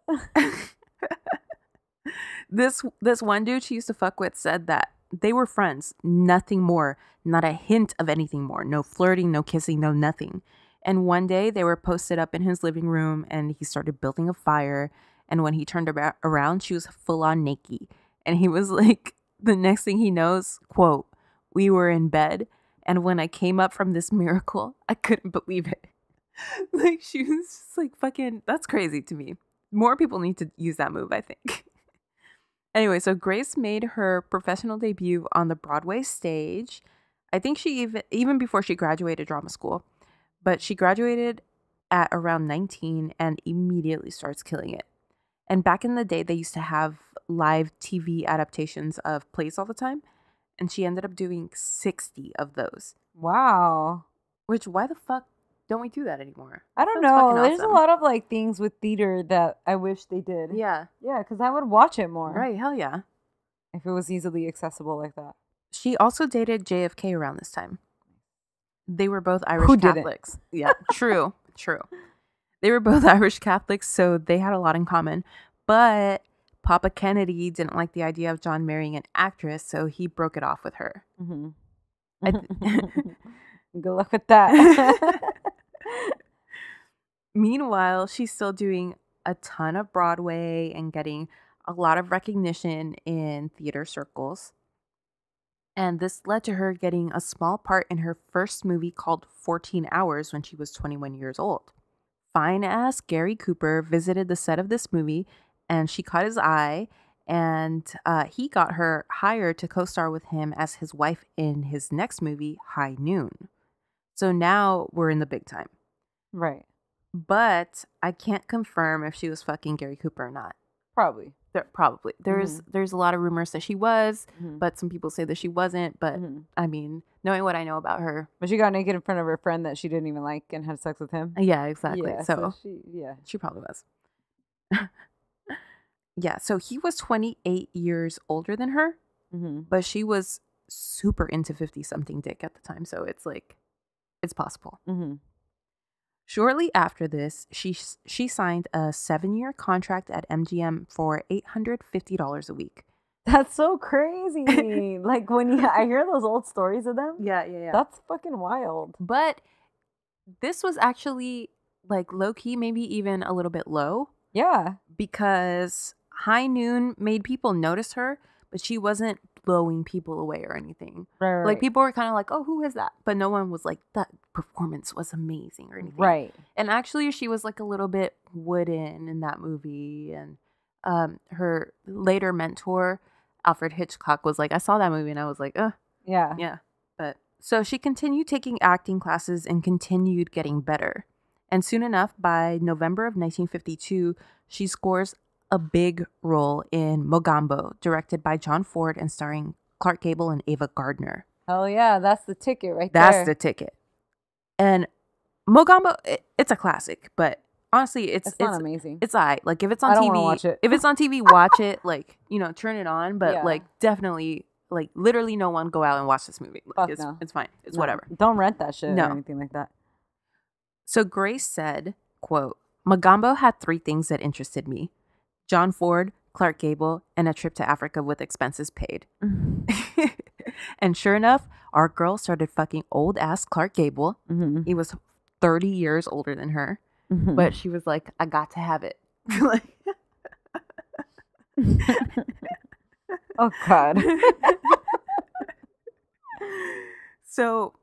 This one dude she used to fuck with said that they were friends, nothing more, not a hint of anything more. No flirting, no kissing, no nothing. And one day they were posted up in his living room and he started building a fire. And when he turned around, she was full on naked. And he was like, the next thing he knows, quote, we were in bed. And when I came up from this miracle, I couldn't believe it. Like, she was just like, fucking, that's crazy to me. More people need to use that move, I think. Anyway, so Grace made her professional debut on the Broadway stage. I think she even before she graduated drama school. But she graduated at around 19 and immediately starts killing it. And back in the day, they used to have live TV adaptations of plays all the time. And she ended up doing 60 of those. Wow. Which, why the fuck don't we do that anymore? I don't Sounds know. fucking There's awesome. a lot of like things with theater that I wish they did. Yeah. Yeah, because I would watch it more. Right. Hell yeah. If it was easily accessible like that. She also dated JFK around this time. They were both Irish Who didn't? Catholics. Yeah, true. They were both Irish Catholics, so they had a lot in common. But Papa Kennedy didn't like the idea of John marrying an actress, so he broke it off with her. Mm-hmm. I Good luck with that. Meanwhile, she's still doing a ton of Broadway and getting a lot of recognition in theater circles. And this led to her getting a small part in her first movie called 14 Hours when she was 21 years old. Fine ass Gary Cooper visited the set of this movie and she caught his eye, and he got her hired to co-star with him as his wife in his next movie, High Noon. So now we're in the big time. Right. But I can't confirm if she was fucking Gary Cooper or not. Probably. Probably. There's a lot of rumors that she was, Mhm. but some people say that she wasn't. But Mhm. I mean, knowing what I know about her. But she got naked in front of her friend that she didn't even like and had sex with him. Yeah, exactly. Yeah, so she probably was. Yeah, so he was 28 years older than her, Mm-hmm. but she was super into 50-something dick at the time. So it's like, it's possible. Mm-hmm. Shortly after this, she signed a 7-year contract at MGM for $850 a week. That's so crazy. Like when I hear those old stories of them. Yeah. That's fucking wild. But this was actually like low key, maybe even a little bit low, Yeah. because High Noon made people notice her, but she wasn't blowing people away or anything. Right. Like people were kind of like, oh, who is that? But no one was like, that performance was amazing or anything. Right. And actually she was like a little bit wooden in that movie. And her later mentor, Alfred Hitchcock, was like, I saw that movie and I was like, Yeah. yeah. But so she continued taking acting classes and continued getting better. And soon enough, by November of 1952, she scores a big role in Mogambo, directed by John Ford and starring Clark Gable and Ava Gardner. Hell yeah. That's the ticket right That's there. the ticket. And Mogambo, it's a classic, but honestly, It's not amazing. It's alright. Like if it's on I don't TV, wanna watch it. if it's on TV, watch it. Like, you know, turn it on. But Yeah. like definitely, like literally, no one go out and watch this movie. Like, Fuck no. it's fine. It's No, whatever. Don't rent that shit No. or anything like that. So Grace said, quote, Mogambo had 3 things that interested me: John Ford, Clark Gable, and a trip to Africa with expenses paid. And sure enough, our girl started fucking old ass Clark Gable. Mm-hmm. He was 30 years older than her, Mm-hmm. but she was like, I got to have it. Like, Oh God. so,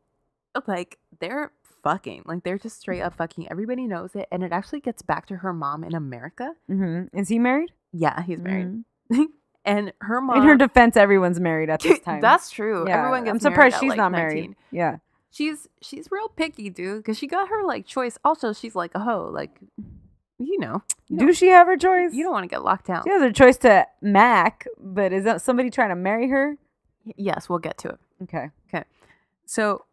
like, they're fucking. Like, they're just straight up fucking. Everybody knows it. And it actually gets back to her mom in America. Mm-hmm. Is he married? Yeah, he's married. Mhm. And her mom. In her defense, everyone's married at this time. That's true. Yeah, Everyone gets I'm surprised married at, she's like, not 19. married. Yeah. She's real picky, dude, because she got her like choice. Also, she's like a hoe. Like, you know. Do she have her choice? You don't want to get locked down. She has her choice to Mac, but is that somebody trying to marry her? Yes, we'll get to it. Okay. So,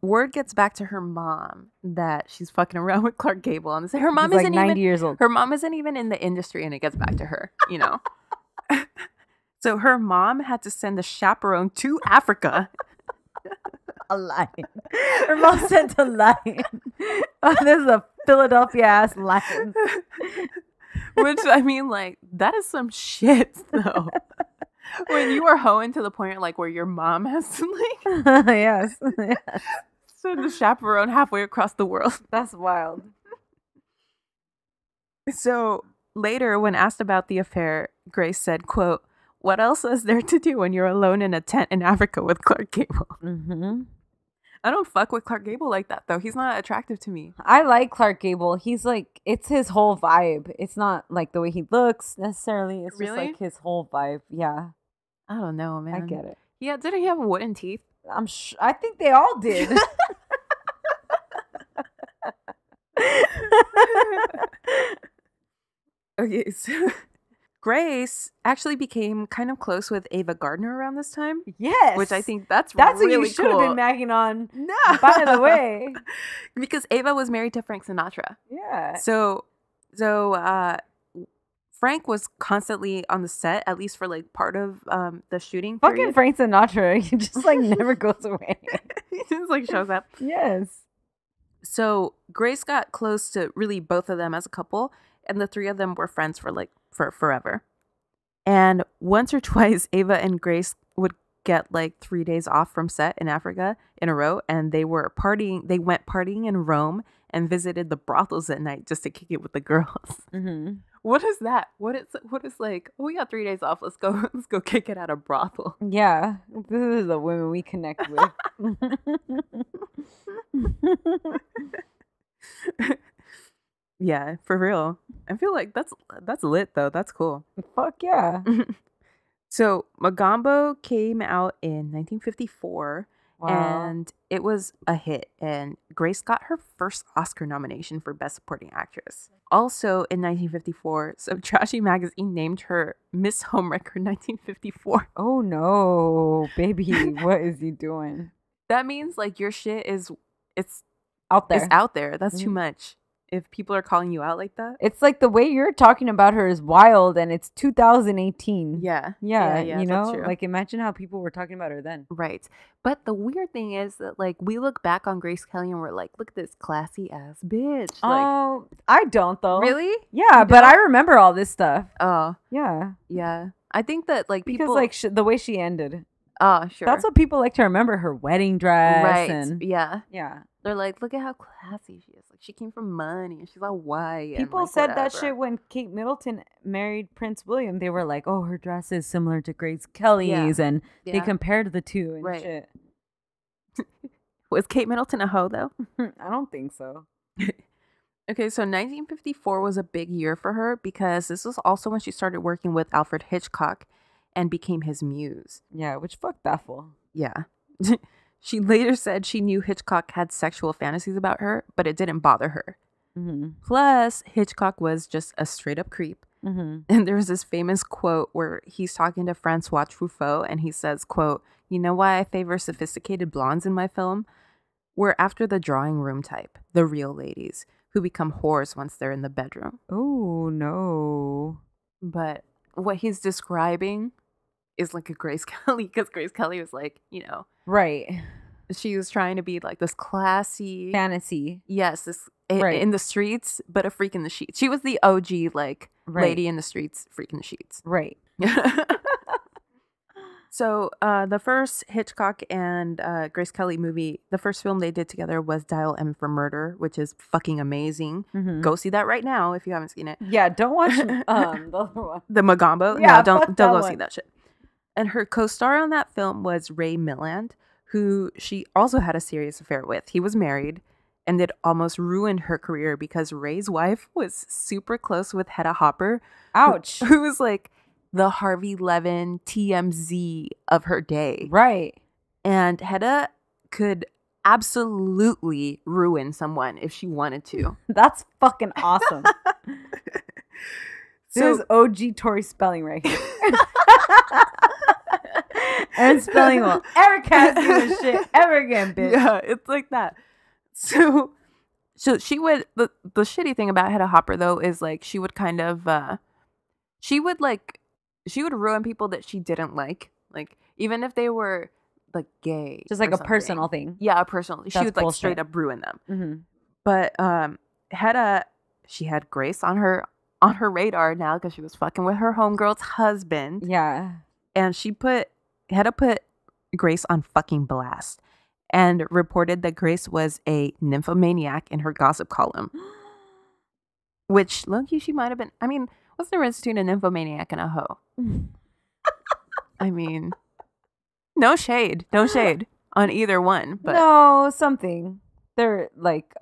word gets back to her mom that she's fucking around with Clark Gable, and her mom He's like isn't 90 even years old. her mom isn't even in the industry, and it gets back to her. You know. So her mom had to send a chaperone to Africa. A lion. Her mom sent a lion. Oh, this is a Philadelphia ass lion. Which, I mean, like, that is some shit, though. When you are hoeing to the point, like, where your mom has to, like, Yes. send a chaperone halfway across the world. That's wild. So, later, when asked about the affair, Grace said, quote, what else is there to do when you're alone in a tent in Africa with Clark Gable? Mm-hmm. I don't fuck with Clark Gable like that, though. He's not attractive to me. I like Clark Gable. He's like, it's his whole vibe. It's not like the way he looks necessarily. It's just Really? like his whole vibe. Yeah, I don't know, man. I get it. Yeah, didn't he have wooden teeth? I think they all did. Okay, so Grace actually became kind of close with Ava Gardner around this time. Yes. Which I think that's That's really what you should have cool. been macking on. No. By the way. Because Ava was married to Frank Sinatra. Yeah. So Frank was constantly on the set, at least for like part of the shooting Fucking period. Frank Sinatra. He just like never goes away. He just like shows up. Yes. So Grace got close to really both of them as a couple, and the 3 of them were friends for forever. And once or twice, Ava and Grace would get like 3 days off from set in Africa in a row, and they were partying. They went partying in Rome and visited the brothels at night just to kick it with the girls. Mm-hmm. What is that? What is like? Oh, we got 3 days off. Let's go kick it at a brothel. Yeah. This is the women we connect with. Yeah, for real. I feel like that's lit though. That's cool. Fuck yeah. So Mogambo came out in 1954, Wow. and it was a hit. And Grace got her first Oscar nomination for Best Supporting Actress. Also in 1954, so Trashy Magazine named her Miss Homewrecker 1954. Oh no, baby, what is he doing? That means like your shit is Out there. it's out there. That's too Mhm. much. If people are calling you out like that. It's like the way you're talking about her is wild, and it's 2018. Yeah. Yeah, you that's know, true. like imagine how people were talking about her then. Right. But the weird thing is that like we look back on Grace Kelly and we're like, look at this classy ass bitch. Like, Oh, I don't though. really? Yeah, You but I don't? remember all this stuff. Oh, Yeah, yeah. I think that like because people like the way she ended. oh, sure. That's what people like to remember, her wedding dress. right. And Yeah. yeah. They're like, look at how classy she is. Like she came from money and she's all white. and, People like, said that whatever. shit when Kate Middleton married Prince William. They were like, "Oh, her dress is similar to Grace Kelly's," and they Yeah. compared the two and Right. shit. Was Kate Middleton a hoe though? I don't think so. Okay, so 1954 was a big year for her because this was also when she started working with Alfred Hitchcock and became his muse. Yeah, which fuck that fool. Yeah. She later said she knew Hitchcock had sexual fantasies about her, but it didn't bother her. Mm-hmm. Plus, Hitchcock was just a straight up creep. Mm-hmm. And there's this famous quote where he's talking to Francois Truffaut and he says, quote, "You know why I favor sophisticated blondes in my film? We're after the drawing room type, the real ladies. who become whores once they're in the bedroom. Oh, no. But what he's describing is like a Grace Kelly, because Grace Kelly was like, Right. she was trying to be like this classy Fantasy. Yes, this Right. in the streets, but a freak in the sheets. She was the OG like Right. lady in the streets, freak in the sheets. Right. So the first Hitchcock and Grace Kelly movie, the first film they did together was Dial M for Murder, which is fucking amazing. Mhm. Go see that right now if you haven't seen it. Yeah, don't watch the other one. The Mogambo. Yeah, No, don't fuck go that see one. that shit. And her co-star on that film was Ray Milland, who she also had a serious affair with. He was married, and it almost ruined her career because Ray's wife was super close with Hedda Hopper. Ouch. Who was like the Harvey Levin TMZ of her day. Right. And Hedda could absolutely ruin someone if she wanted to. That's fucking awesome. This is So OG Tori Spelling right here. And Spelling will ever cast you a shit ever again, bitch. yeah, it's like that. So she would the shitty thing about Hedda Hopper though is like she would kind of she would ruin people that she didn't like even if they were like gay, Just like or a something. personal thing. Yeah, a personal. She That's would like bullshit. straight up ruin them. Mm-hmm. But Hedda, she had Grace on her radar now because she was fucking with her homegirl's husband. Yeah. And Hedda put Grace on fucking blast and reported that Grace was a nymphomaniac in her gossip column. Which, low-key, she might have been. I mean, what's the difference between a nymphomaniac and a hoe? I mean, no shade on either one. But No, something. They're like,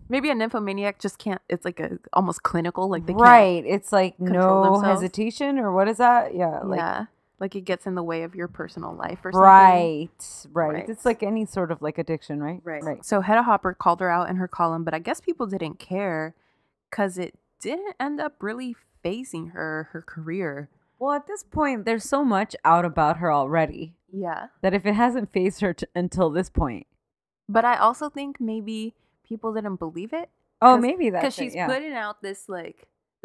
maybe a nymphomaniac just can't. It's like a almost clinical, like they can't. right. It's like control no themselves. hesitation, or what is that? Yeah. Like, Yeah, like it gets in the way of your personal life or something. right. Right. It's like any sort of like addiction, right? Right. So Hedda Hopper called her out in her column, but I guess people didn't care because it didn't end up really phasing her career. Well, at this point, there's so much out about her already Yeah. that if it hasn't phased her until this point. But I also think maybe people didn't believe it. Oh, maybe that's Because she's it, yeah. putting out this this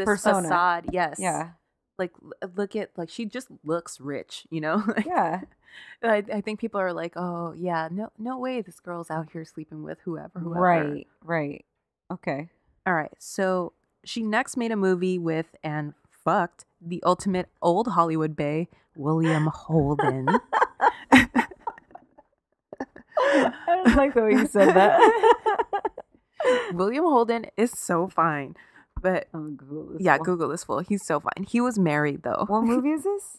Persona. facade. Yes. Yeah. Like, look at, like, she just looks rich, you know? Like, Yeah. I think people are like, oh, yeah, no way this girl's out here sleeping with whoever. Right. Okay. All right. So she next made a movie with and fucked the ultimate old Hollywood bae, William Holden. I just like the way you said that. William Holden is so fine. But Oh, Google this yeah, one. Google this fool. He's so fine. He was married though. What movie is this?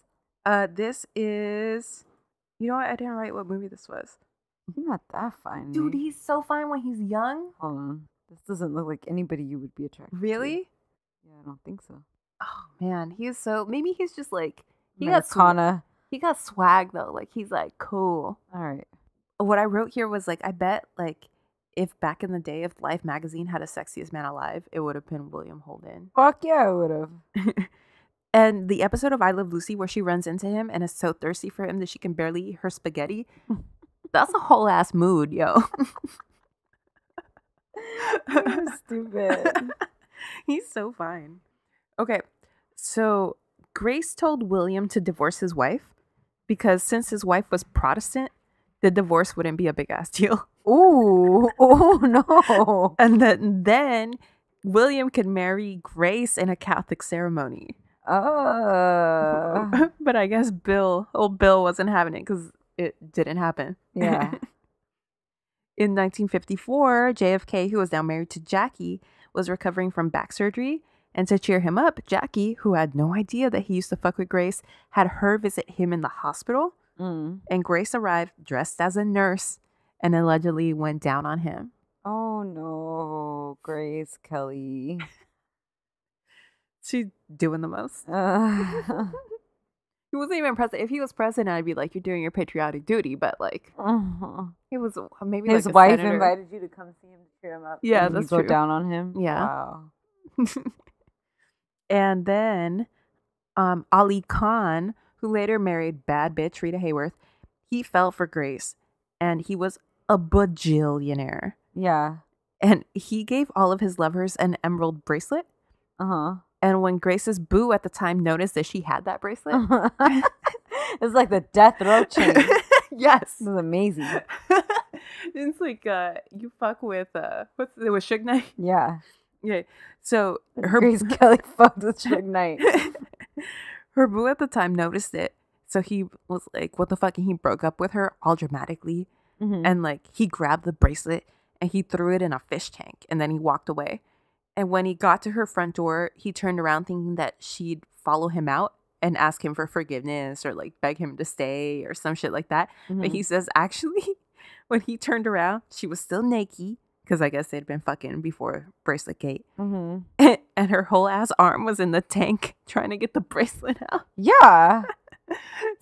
This is, you know what? I didn't write what movie this was. He's not that fine. Dude, man. he's so fine when he's young. Hold on. This doesn't look like anybody you would be attracted to. Really? Yeah, I don't think so. Oh man, he is so. Maybe he's just like he got Americana. he got swag though. Like he's like cool. All right. What I wrote here was like I bet like if back in the day if Life magazine had a sexiest man alive, it would have been William Holden. Fuck yeah, I would have. And the episode of I Love Lucy where she runs into him and is so thirsty for him that she can barely eat her spaghetti. That's a whole ass mood, yo. You're stupid. He's so fine. Okay, so Grace told William to divorce his wife because since his wife was Protestant, the divorce wouldn't be a big ass deal. Ooh. Oh, no. And then William could marry Grace in a Catholic ceremony. Oh. But I guess old Bill wasn't having it because it didn't happen. Yeah. In 1954, JFK, who was now married to Jackie, was recovering from back surgery. And to cheer him up, Jackie, who had no idea that he used to fuck with Grace, had her visit him in the hospital. Mm. And Grace arrived dressed as a nurse and allegedly went down on him. Oh, no. Grace Kelly. She's doing the most. He wasn't even present. If he was present, I'd be like, you're doing your patriotic duty. But like, he was maybe His like a wife senator. invited you to come see him to cheer him up. Yeah, and that's you go true. down on him. Yeah. Wow. And then Ali Khan, who later married bad bitch Rita Hayworth, he fell for Grace. And he was a bajillionaire. Yeah. And he gave all of his lovers an emerald bracelet. Uh-huh. And when Grace's boo at the time noticed that she had that bracelet. It's like the death row chain. Yes. This is amazing. It's like you fuck with what's it with Suge Knight? Yeah. Yeah. So her Grace Kelly fucked with Suge Knight. Her boo at the time noticed it. So he was like, what the fuck? And he broke up with her all dramatically. Mm-hmm. And like he grabbed the bracelet and he threw it in a fish tank and then he walked away. And when he got to her front door, he turned around thinking that she'd follow him out and ask him for forgiveness or like beg him to stay or some shit like that. Mm-hmm. But he says actually when he turned around, she was still naked because I guess they'd been fucking before Bracelet Gate. Mm-hmm. And her whole ass arm was in the tank trying to get the bracelet out. Yeah.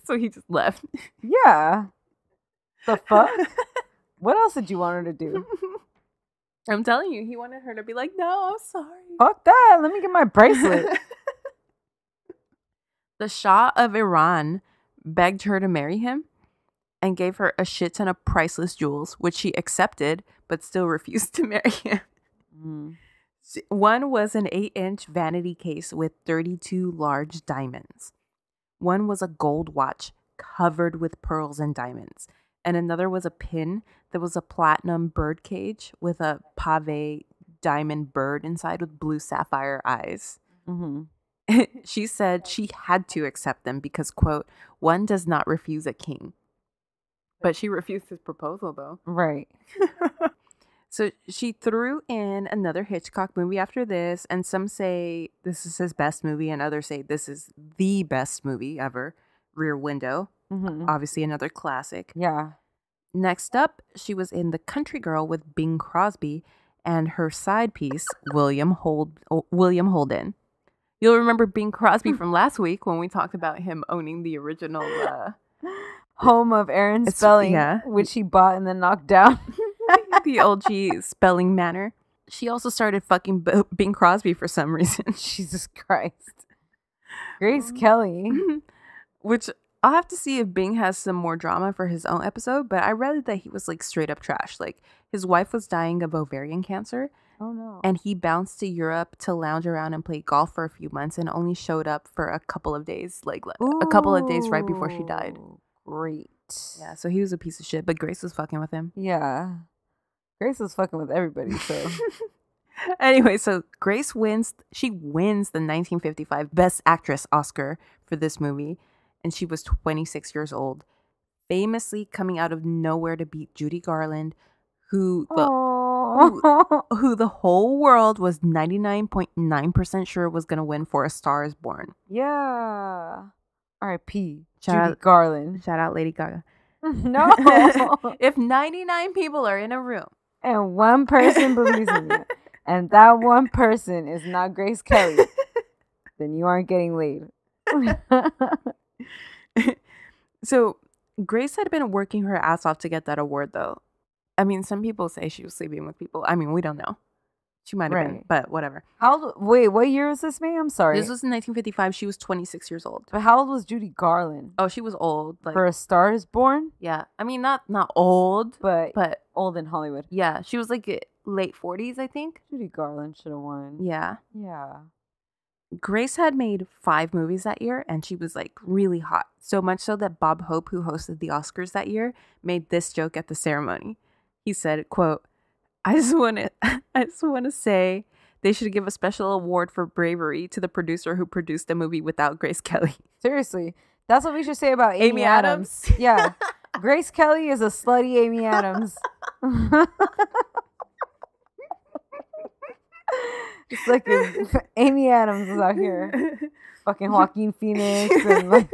So he just left. Yeah. The fuck? What else did you want her to do? I'm telling you, he wanted her to be like, no, I'm sorry. Fuck that. Let me get my bracelet. The Shah of Iran begged her to marry him and gave her a shit ton of priceless jewels, which she accepted, but still refused to marry him. Mm. One was an 8-inch vanity case with 32 large diamonds. One was a gold watch covered with pearls and diamonds. And another was a pin that was a platinum bird cage with a pave diamond bird inside with blue sapphire eyes. Mm-hmm. She said she had to accept them because, quote, one does not refuse a king. But she refused his proposal, though. Right. So she threw in another Hitchcock movie after this, and some say this is his best movie, and others say this is the best movie ever, Rear Window. Mm-hmm. Obviously another classic. Yeah. Next up, she was in The Country Girl with Bing Crosby and her side piece, William Holden. You'll remember Bing Crosby from last week when we talked about him owning the original home of Aaron Spelling, yeah. which he bought and then knocked down. the OG Spelling Manor. She also started fucking Bing Crosby for some reason. Jesus Christ. Grace Kelly. Which I'll have to see if Bing has some more drama for his own episode, but I read that he was like straight up trash. Like his wife was dying of ovarian cancer. Oh no. And he bounced to Europe to lounge around and play golf for a few months and only showed up for a couple of days, like a couple of days right before she died. Great. Yeah, so he was a piece of shit, but Grace was fucking with him. Yeah. Grace was fucking with everybody, so. Anyway, so Grace wins. She wins the 1955 Best Actress Oscar for this movie, and she was 26 years old, famously coming out of nowhere to beat Judy Garland, who the whole world was 99.9% sure was going to win for A Star Is Born. Yeah. R.I.P. Shout Judy out- Garland. Shout out Lady Gaga. No. If 99 people are in a room. And one person believes in you, and that one person is not Grace Kelly, then you aren't getting laid. So Grace had been working her ass off to get that award, though. I mean, some people say she was sleeping with people. I mean, we don't know. She might have been, Right. but whatever. Wait, what year was this, ma'am? I'm sorry. This was in 1955. She was 26 years old. But how old was Judy Garland? Oh, she was old. Like, For A Star Is Born? yeah. I mean, not old, But old in Hollywood. yeah. She was like late 40s, I think. Judy Garland should have won. Yeah. Yeah. Grace had made 5 movies that year, and she was like really hot. So much so that Bob Hope, who hosted the Oscars that year, made this joke at the ceremony. He said, quote, I just want to say they should give a special award for bravery to the producer who produced a movie without Grace Kelly. Seriously. That's what we should say about Amy Adams. Yeah. Grace Kelly is a slutty Amy Adams. It's like if Amy Adams was out here. Fucking Joaquin Phoenix and like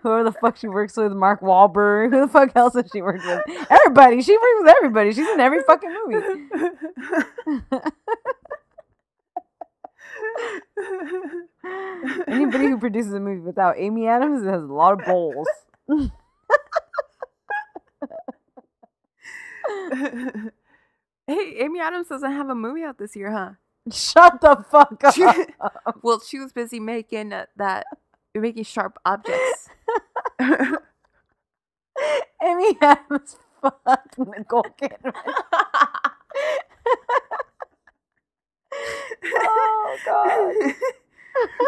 whoever the fuck she works with, Mark Wahlberg. Who the fuck else has she worked with? Everybody. She works with everybody. She's in every fucking movie. Anybody who produces a movie without Amy Adams has a lot of bowls. Hey, Amy Adams doesn't have a movie out this year, huh? Shut the fuck up. Well, she was busy making making sharp objects. Amy Adams fucked Nicole Kidman. Oh God.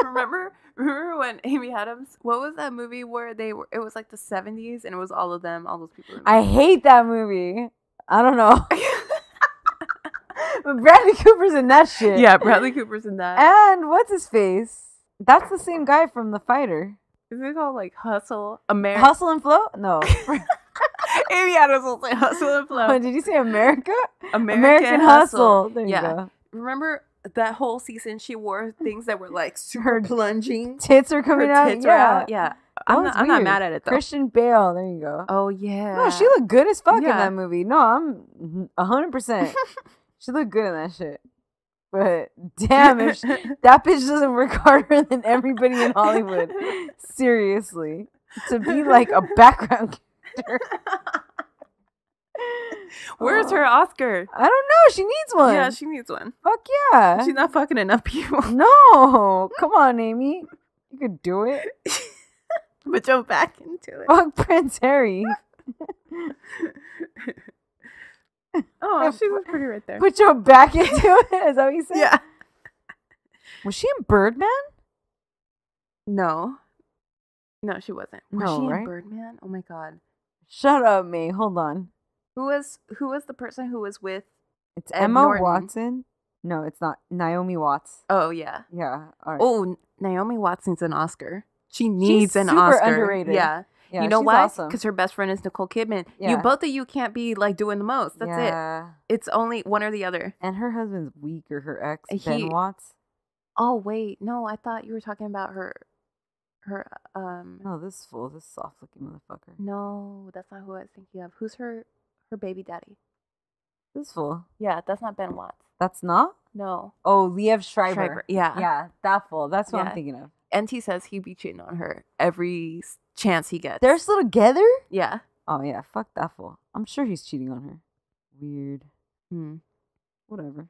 remember when Amy Adams? What was that movie where they were? It was like the 70s, and it was all of them, all those people. I hate that movie. I don't know. But Bradley Cooper's in that shit. Yeah, Bradley Cooper's in that. And what's his face? That's the same guy from The Fighter. Is it called like Hustle? Hustle and Flow? No. Amy Adams will say Hustle and Flow. Did you say America? American Hustle. There you Yeah. go. Remember that whole season she wore things that were like super plunging? Tits are coming Her out. tits are out. Yeah. I'm not weird. mad at it though. Christian Bale. There you go. Oh yeah. No, she looked good as fuck in Yeah. that movie. No, I'm 100%. She looked good in that shit. But damn, if that bitch doesn't work harder than everybody in Hollywood. Seriously. To be like a background character. Where's her Oscar? I don't know. She needs one. Yeah, she needs one. Fuck yeah. She's not fucking enough people. No. Come on, Amy. You could do it. But jump back into it. Fuck Prince Harry. Oh, she was pretty right there. Put your back into it? Is that what you said? Yeah. Was she in Birdman? No, she wasn't. Was No, she right? in Birdman? Oh my god. Shut up, May. Hold on. Who was the person who was with? It's Ed Emma Norton. Watson. No, it's not. Naomi Watts. Oh yeah. Yeah. All right. Oh, Naomi Watts needs an Oscar. She needs an super Oscar. underrated. Yeah. Yeah, You know she's why? awesome. Because her best friend is Nicole Kidman. Yeah. You both of you can't be like doing the most. That's it. It's only one or the other. And her husband's weak, or her ex, He- Ben Watts. Oh wait, no, I thought you were talking about her. No, this fool, this soft-looking motherfucker. No, that's not who I was thinking of. Who's her baby daddy? This fool. Yeah, that's not Ben Watts. That's not? No. Oh, Liev Schreiber. Yeah. Yeah, that fool. That's what Yeah. I'm thinking of. NT says he'd be cheating on her every chance he gets. They're still together? Yeah. Oh, yeah. Fuck that fool. I'm sure he's cheating on her. Weird. Hmm. Whatever.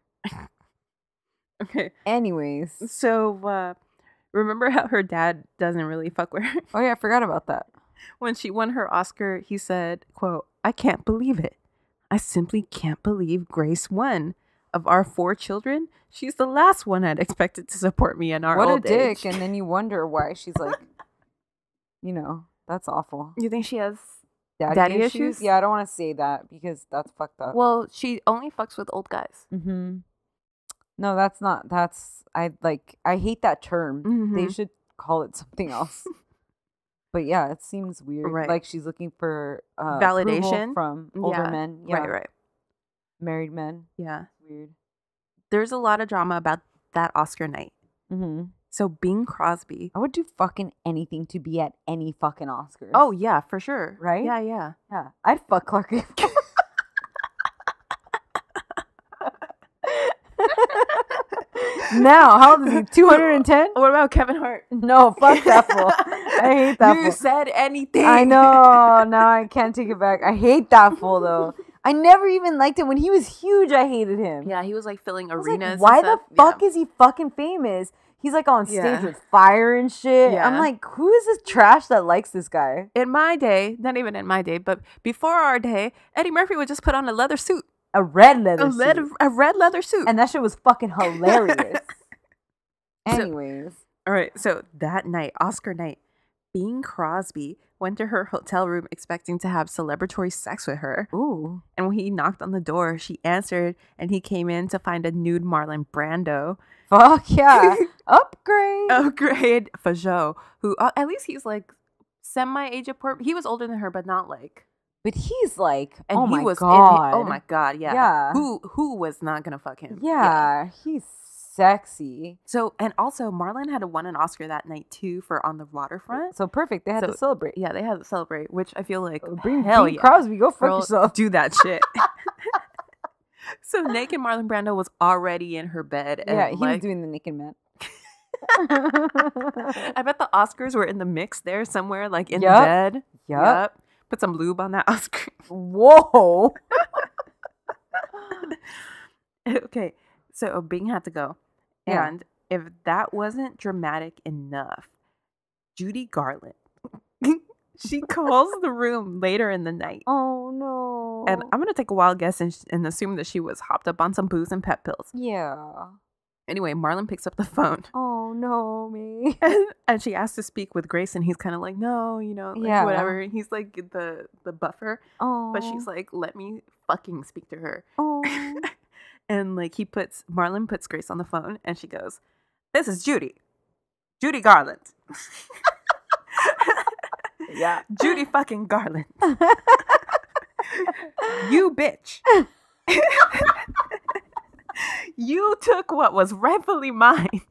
Okay. Anyways. So, remember how her dad doesn't really fuck with her? Oh, yeah. I forgot about that. When she won her Oscar, he said, quote, "I can't believe it. I simply can't believe Grace won. Of our 4 children, she's the last one I'd expected to support me in our What old a dick. age." And then you wonder why she's like, you know, that's awful. You think she has Daddy daddy issues? issues? Yeah, I don't want to say that because that's fucked up. Well, she only fucks with old guys. Mm-hmm. No, that's not. I hate that term. They Mhm. should call it something else. But yeah, it seems weird. Right. Like she's looking for approval Validation? from older Yeah. men. Yeah. Right. Married men. Yeah. Weird. There's a lot of drama about that Oscar night. Mm-hmm. So Bing Crosby. I would do fucking anything to be at any fucking Oscars. Oh yeah, for sure. Right? Yeah, yeah. yeah. I'd fuck Clark Gable. Now, how old is he? 210? What about Kevin Hart? No, fuck that fool. I hate that You fool. said anything. I know. Now I can't take it back. I hate that fool though. I never even liked him when he was huge. I hated him. Yeah, he was like filling I was like, arenas. why and the stuff. fuck is he fucking famous? He's like on stage Yeah. with fire and shit. Yeah. I'm like, who is this trash that likes this guy? In my day, not even in my day, but before our day, Eddie Murphy would just put on a leather suit. A red leather suit. A red leather suit. And that shit was fucking hilarious. So- Anyways. All right, so that night, Oscar night, Bing Crosby went to her hotel room expecting to have celebratory sex with her. Ooh. And when he knocked on the door, she answered, and he came in to find a nude Marlon Brando. Fuck yeah. Upgrade. Upgrade for Joe, who at least he's like semi-age appropriate. He was older than her, but not like. But he's like, And oh he my was God. oh my God, yeah. Yeah. Who was not gonna fuck him? Yeah, he's sexy. So, and also Marlon had won an Oscar that night too for On the Waterfront. So perfect. They had to So, celebrate. Yeah, they had to celebrate, which I feel like Bring hell Bing yeah. Crosby, go fuck Girl, yourself. do that shit. So naked Marlon Brando was already in her bed. And Yeah, he was like, doing the naked man. I bet the Oscars were in the mix there somewhere, like in Yup. the bed. Yup. Put some lube on that Oscar. Whoa. Okay, so Bing had to go. Yeah. And if that wasn't dramatic enough, Judy Garland, she calls the room later in the night. Oh no. And I'm going to take a wild guess and assume that she was hopped up on some booze and pet pills. yeah. Anyway, Marlon picks up the phone. Oh no, me. And she asks to speak with Grace, and he's kind of like, no, like, Yeah. whatever. And he's like the buffer. Oh. But she's like, let me fucking speak to her. Oh. And like Marlon puts Grace on the phone, and she goes, "This is Judy Garland." Yeah. Judy fucking Garland. You bitch. You took what was rightfully mine. You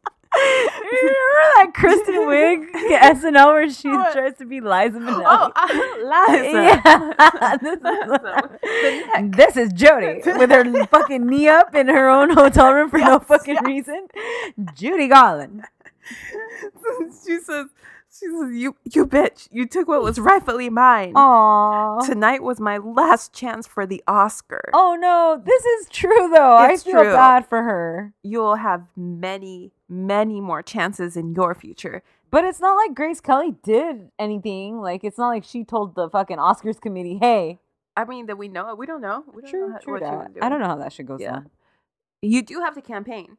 remember that Kristen Wiig SNL where she What? tries to be Liza Minnelli? Oh, Liza. Yeah. This is Jody with her fucking knee up in her own hotel room for no fucking reason. Judy Garland. She says, you bitch. You took what was rightfully mine. Aww. Tonight was my last chance for the Oscar. Oh no, this is true though. It's I feel true. bad for her. You'll have many, many more chances in your future. But it's not like Grace Kelly did anything. Like, it's not like she told the fucking Oscars committee, hey. I mean, that we know. We don't know. We don't know True what she that. would do. I don't know how that shit goes Yeah. down. You do have to campaign.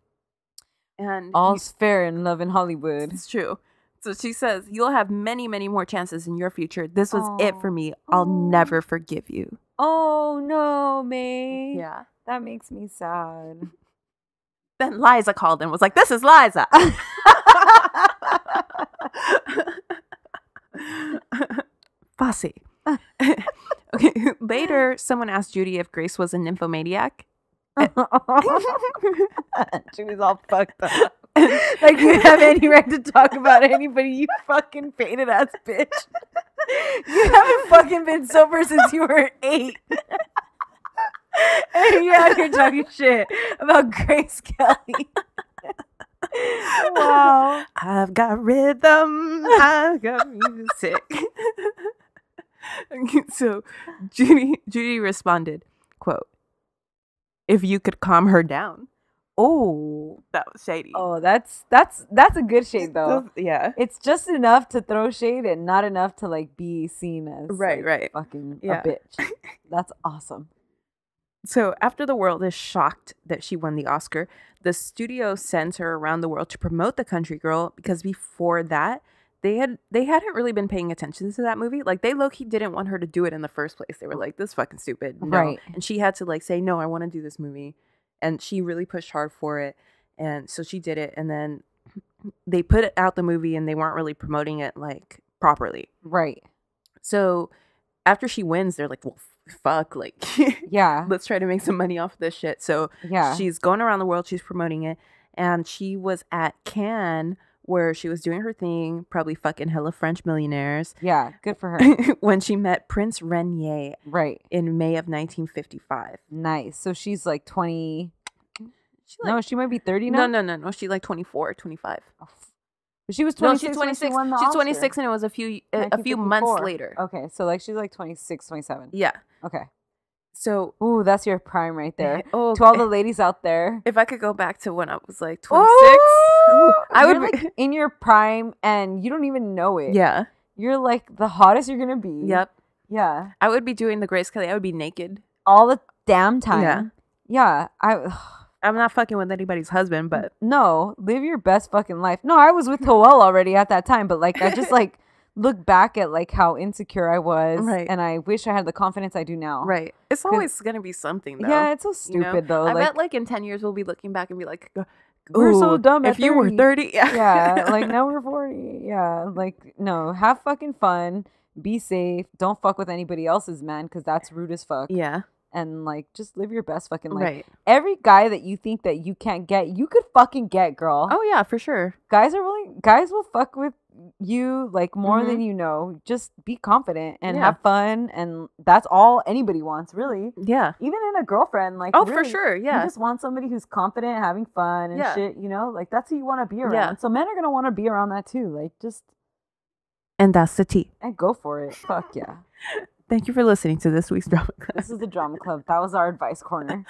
And All's fair in love in Hollywood. it's true. So she says, you'll have many, many more chances in your future. This was it for me. I'll never forgive you. Oh no, May. Yeah. That makes me sad. Then Liza called and was like, this is Liza. Bossy. Okay. Later, someone asked Judy if Grace was a nymphomaniac. She was all fucked up. Like, you have any right to talk about anybody, you fucking faded ass bitch. You haven't fucking been sober since you were 8. And you're out here talking shit about Grace Kelly. Wow. I've got rhythm. I've got music. So Judy responded, quote, if you could calm her down. Oh. That was shady. Oh, that's a good shade though. Yeah. It's just enough to throw shade and not enough to like be seen as Right. fucking Yeah. a bitch. That's awesome. So after the world is shocked that she won the Oscar, the studio sends her around the world to promote The Country Girl, because before that, they hadn't really been paying attention to that movie. Like, they low-key didn't want her to do it in the first place. They were like, this is fucking stupid. No. Right. And she had to like say, no, I want to do this movie. And she really pushed hard for it. And so she did it. And then they put out the movie and they weren't really promoting it like properly. Right. So after she wins, they're like, well, fuck, like, Yeah. let's try to make some money off of this shit. So Yeah. she's going around the world, she's promoting it, and she was at Cannes where she was doing her thing, probably fucking hella French millionaires, Yeah. Good for her. when she met Prince Renier Right. in May of 1955. Nice. So she's like 20. She like, No, she might be 30 now. no. She's like 24, 25. But she was No, 26. she's when 26. She won the She's Oscar. 26, and it was a few months 1954. later. Okay, so like she's like 26, 27. Yeah. Okay. So, Ooh, that's your prime right there. oh, To all the ladies out there. if I could go back to when I was like 26, Ooh, I would you're, be. like in your prime and you don't even know it. Yeah. You're like the hottest you're gonna be. Yep. Yeah. I would be doing the Grace Kelly. I would be naked. All the damn time. Yeah. Yeah. I'm not fucking with anybody's husband, but No, live your best fucking life. No, I was with Toel already at that time, but like I just like look back at like how insecure I was, Right. and I wish I had the confidence I do now. right. It's always gonna be something, though. Yeah, it's so you know? stupid though. I Like, bet like in 10 years we'll be looking back and be like, We're so "Ooh, dumb at If you were 30." 30, yeah, like now we're 40. Yeah, like no, have fucking fun, be safe, don't fuck with anybody else's man because that's rude as fuck. yeah, And like just live your best fucking life. right. Every guy that you think that you can't get, you could fucking get, girl. Oh yeah, for sure. Guys will fuck with you like more than you know. Just be confident and Yeah. have fun, and that's all anybody wants, really. Yeah. Even in a girlfriend, like Oh, for really, sure. Yeah. You just want somebody who's confident, having fun and Yeah. shit, you know? Like that's who you want to be around. Yeah. So men are gonna want to be around that too. Like just And that's the tea. and go for it. Fuck yeah. Thank you for listening to this week's drama class. This is the drama club. That was our advice corner.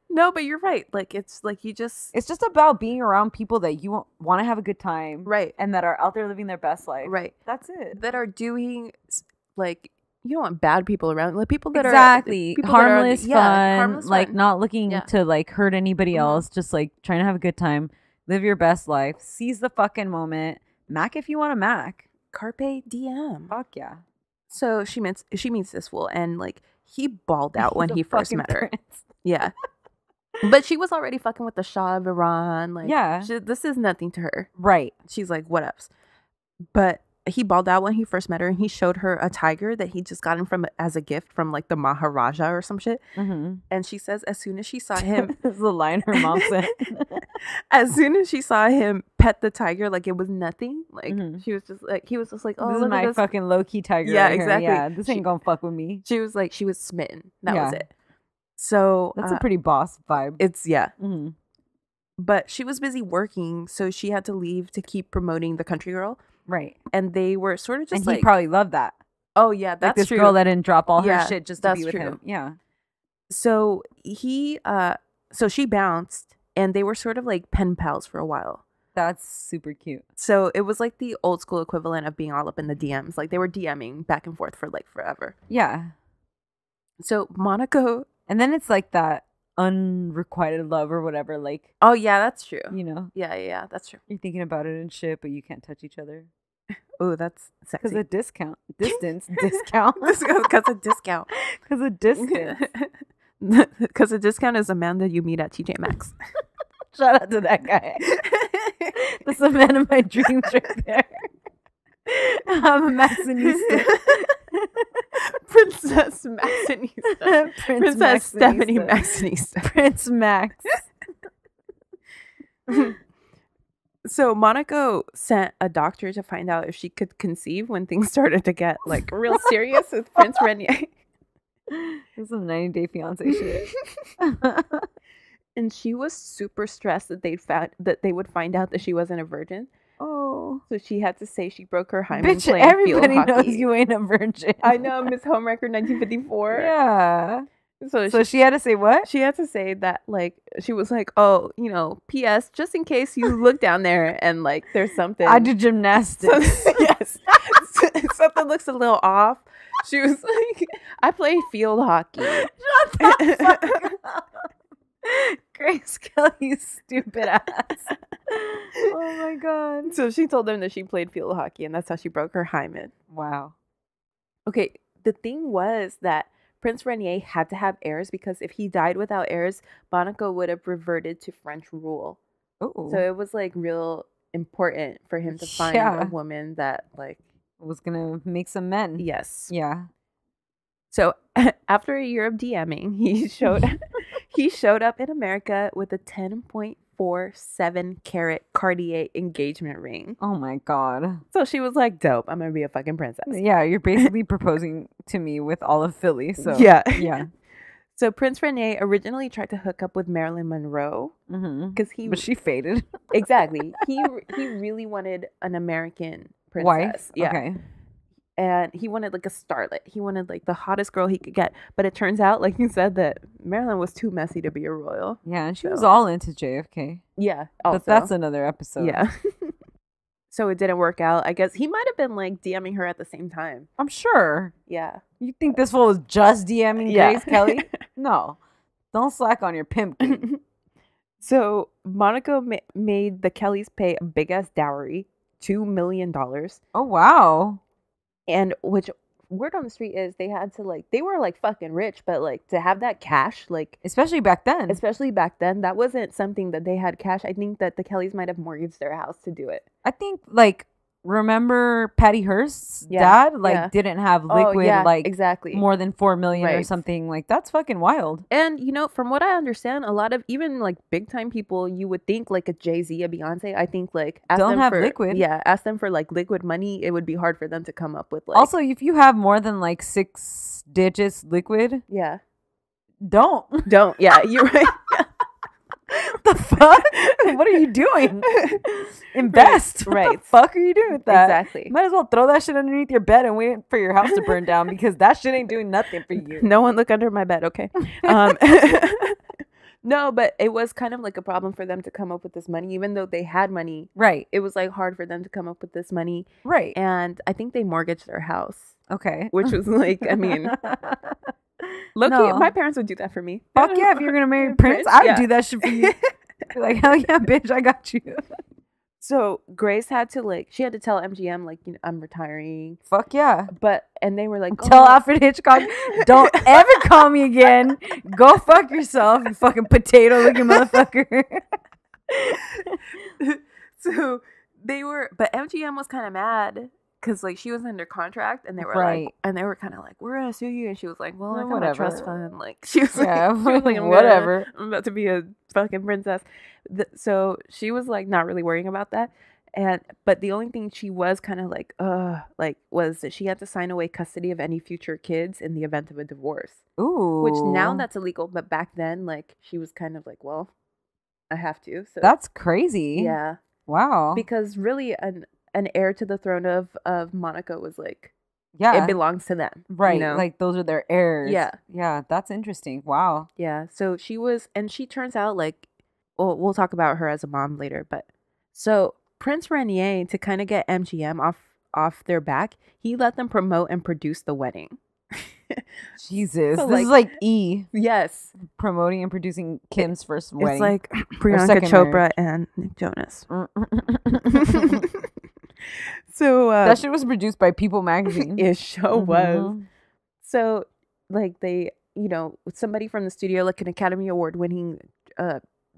No, but you're right. Like it's like you just It's just about being around people that you want to have a good time, right, and that are out there living their best life. right. That's it. That are doing like you don't want bad people around. Like people that Exactly. are people that are- Harmless yeah, fun, harmless like fun. not looking Yeah. to like hurt anybody Mhm. else, just like trying to have a good time, Live your best life. Seize the fucking moment. Mac if you want to Mac. Carpe diem. Fuck yeah. So she meets this fool, and like he balled out when The he first fucking met her. prince. Yeah. But she was already fucking with the Shah of Iran. Like, Yeah. this is nothing to her. Right. She's like, what ups? But he balled out when he first met her, and he showed her a tiger that he just gotten from as a gift from like the Maharaja or some shit. Mm-hmm. And she says as soon as she saw him, This is the line her mom said. as soon as she saw him pet the tiger, like it was nothing. Like Mhm. she was just like, he was just like, oh, This is look at my this. fucking low-key tiger. Yeah, right here. exactly. Yeah, this ain't She- gonna fuck with me. She was like, she was smitten. That was Yeah. it. So That's a pretty boss vibe. it's yeah. Mhm. But she was busy working, so she had to leave to keep promoting the country girl. Right. And they were sort of just And like, he probably loved that. oh yeah, Like that's this true. girl that didn't drop all her Yeah, shit just to that's be with true. him. Yeah. So he so she bounced, and they were sort of like pen pals for a while. That's super cute. So it was like the old school equivalent of being all up in the DMs. Like they were DMing back and forth for like forever. Yeah. So Monaco, And then it's like that unrequited love or whatever. Like, oh yeah, that's true. you know, Yeah, that's true. you're thinking about it and shit, but you can't touch each other. Oh, that's Because sexy. of discount. Discount. Because of discount. Because of distance. Because a discount is a man that you meet at TJ Maxx. Shout out to that guy. That's the man of my dreams right there. I'm a Maxinista. Princess Maxinista. Princess Stephanie Maxinista. Prince Max. So Monaco sent a doctor to find out if she could conceive when things started to get like real serious with Prince Renier. This is some 90-Day Fiance shit. And she was super stressed that they would find out that she wasn't a virgin. Oh. So she had to say she broke her hymen Bitch, playing field everybody knows hockey. you ain't a virgin. I know, Miss Home Record 1954. Yeah. So So she had to say what? she had to say that, like, she was like, oh, you know, P.S., just in case you look down there and, like, there's something. I do gymnastics. Yes. Something looks a little off. She was like, I play field hockey. Shut the fuck up. Grace Kelly, stupid ass. Oh my god. So she told them that she played field hockey, and that's how she broke her hymen. Wow. Okay, the thing was that Prince Renier had to have heirs because if he died without heirs, Monaco would have reverted to French rule. Oh. So it was like real important for him to find Yeah. a woman that like was gonna make some men. yes. Yeah. So after a year of DMing, he showed up in America with a 10.47 carat Cartier engagement ring. Oh my god. So she was like, dope, I'm gonna be a fucking princess. Yeah, you're basically proposing to me with all of Philly. So Yeah. Yeah. So Prince Renier originally tried to hook up with Marilyn Monroe Mm-hmm. because he But she faded. exactly he really wanted an American princess. Wife. Yeah. Okay. And he wanted like a starlet. He wanted like the hottest girl he could get. But it turns out, like you said, that Marilyn was too messy to be a royal. Yeah, and she was So- all into JFK. Yeah. But that's another episode. yeah. So it didn't work out. I guess he might have been like DMing her at the same time. I'm sure. Yeah. You think this fool was just DMing Yeah. Grace Kelly? No. Don't slack on your pimp game. So Monaco made the Kellys pay a big ass dowry, $2 million. Oh, wow. And which word on the street is they had to like, they were like fucking rich, but like to have that cash, like, Especially back then. especially back then, that wasn't something that they had cash. I think that the Kellys might have mortgaged their house to do it. I think, like, remember Patty Hearst's Yeah, dad? Like, yeah. didn't have liquid, like, exactly. more than 4 million or Right. something. Like, that's fucking wild. And, you know, from what I understand, a lot of even like big time people, you would think like a Jay-Z, a Beyonce, I think like ask Don't them have for, liquid. Yeah, ask them for like liquid money. It would be hard for them to come up with like. Also, if you have more than, like, 6 digits liquid, yeah. don't. Don't. Yeah, you're right. The fuck? What are you doing? Invest. Right. What the fuck are you doing with that? Exactly. Might as well throw that shit underneath your bed and wait for your house to burn down because that shit ain't doing nothing for you. No one look under my bed, okay? No, but it was kind of like a problem for them to come up with this money, even though they had money. Right. It was like hard for them to come up with this money, Right. and I think they mortgaged their house, Okay. which was like, I mean, low-key, No. my parents would do that for me. Fuck yeah, if you're gonna marry Prince, Prince, I'd yeah. do that shit for you. You're like, hell yeah, bitch, I got you. So Grace had to she had to tell MGM I'm retiring. Fuck yeah. And they were like, Tell Alfred Hitchcock, don't ever call me again. Go fuck yourself, you fucking potato looking motherfucker. So but MGM was kind of mad because she was under contract and they were kind of like, we're gonna sue you, and she was like, well, I got my trust fund. She was whatever. I'm about to be a fucking princess. So she was not really worrying about that. But the only thing she was kind of was that she had to sign away custody of any future kids in the event of a divorce. Ooh. Which now that's illegal, but back then, she was kind of well, I have to. So that's crazy. Yeah. Wow. Because really, an heir to the throne of Monaco was yeah, it belongs to them. Right. Those are their heirs. Yeah. Yeah, that's interesting. Wow. Yeah. So she turns out we'll talk about her as a mom later, but so Prince Rainier, to kind of get MGM off their back, he let them promote and produce the wedding. Jesus. So, this is like E. Yes. Promoting and producing Kim's first wedding. It's like Priyanka Chopra and Nick Jonas. So that shit was produced by People magazine. It sure was. So they, somebody from the studio, an Academy Award winning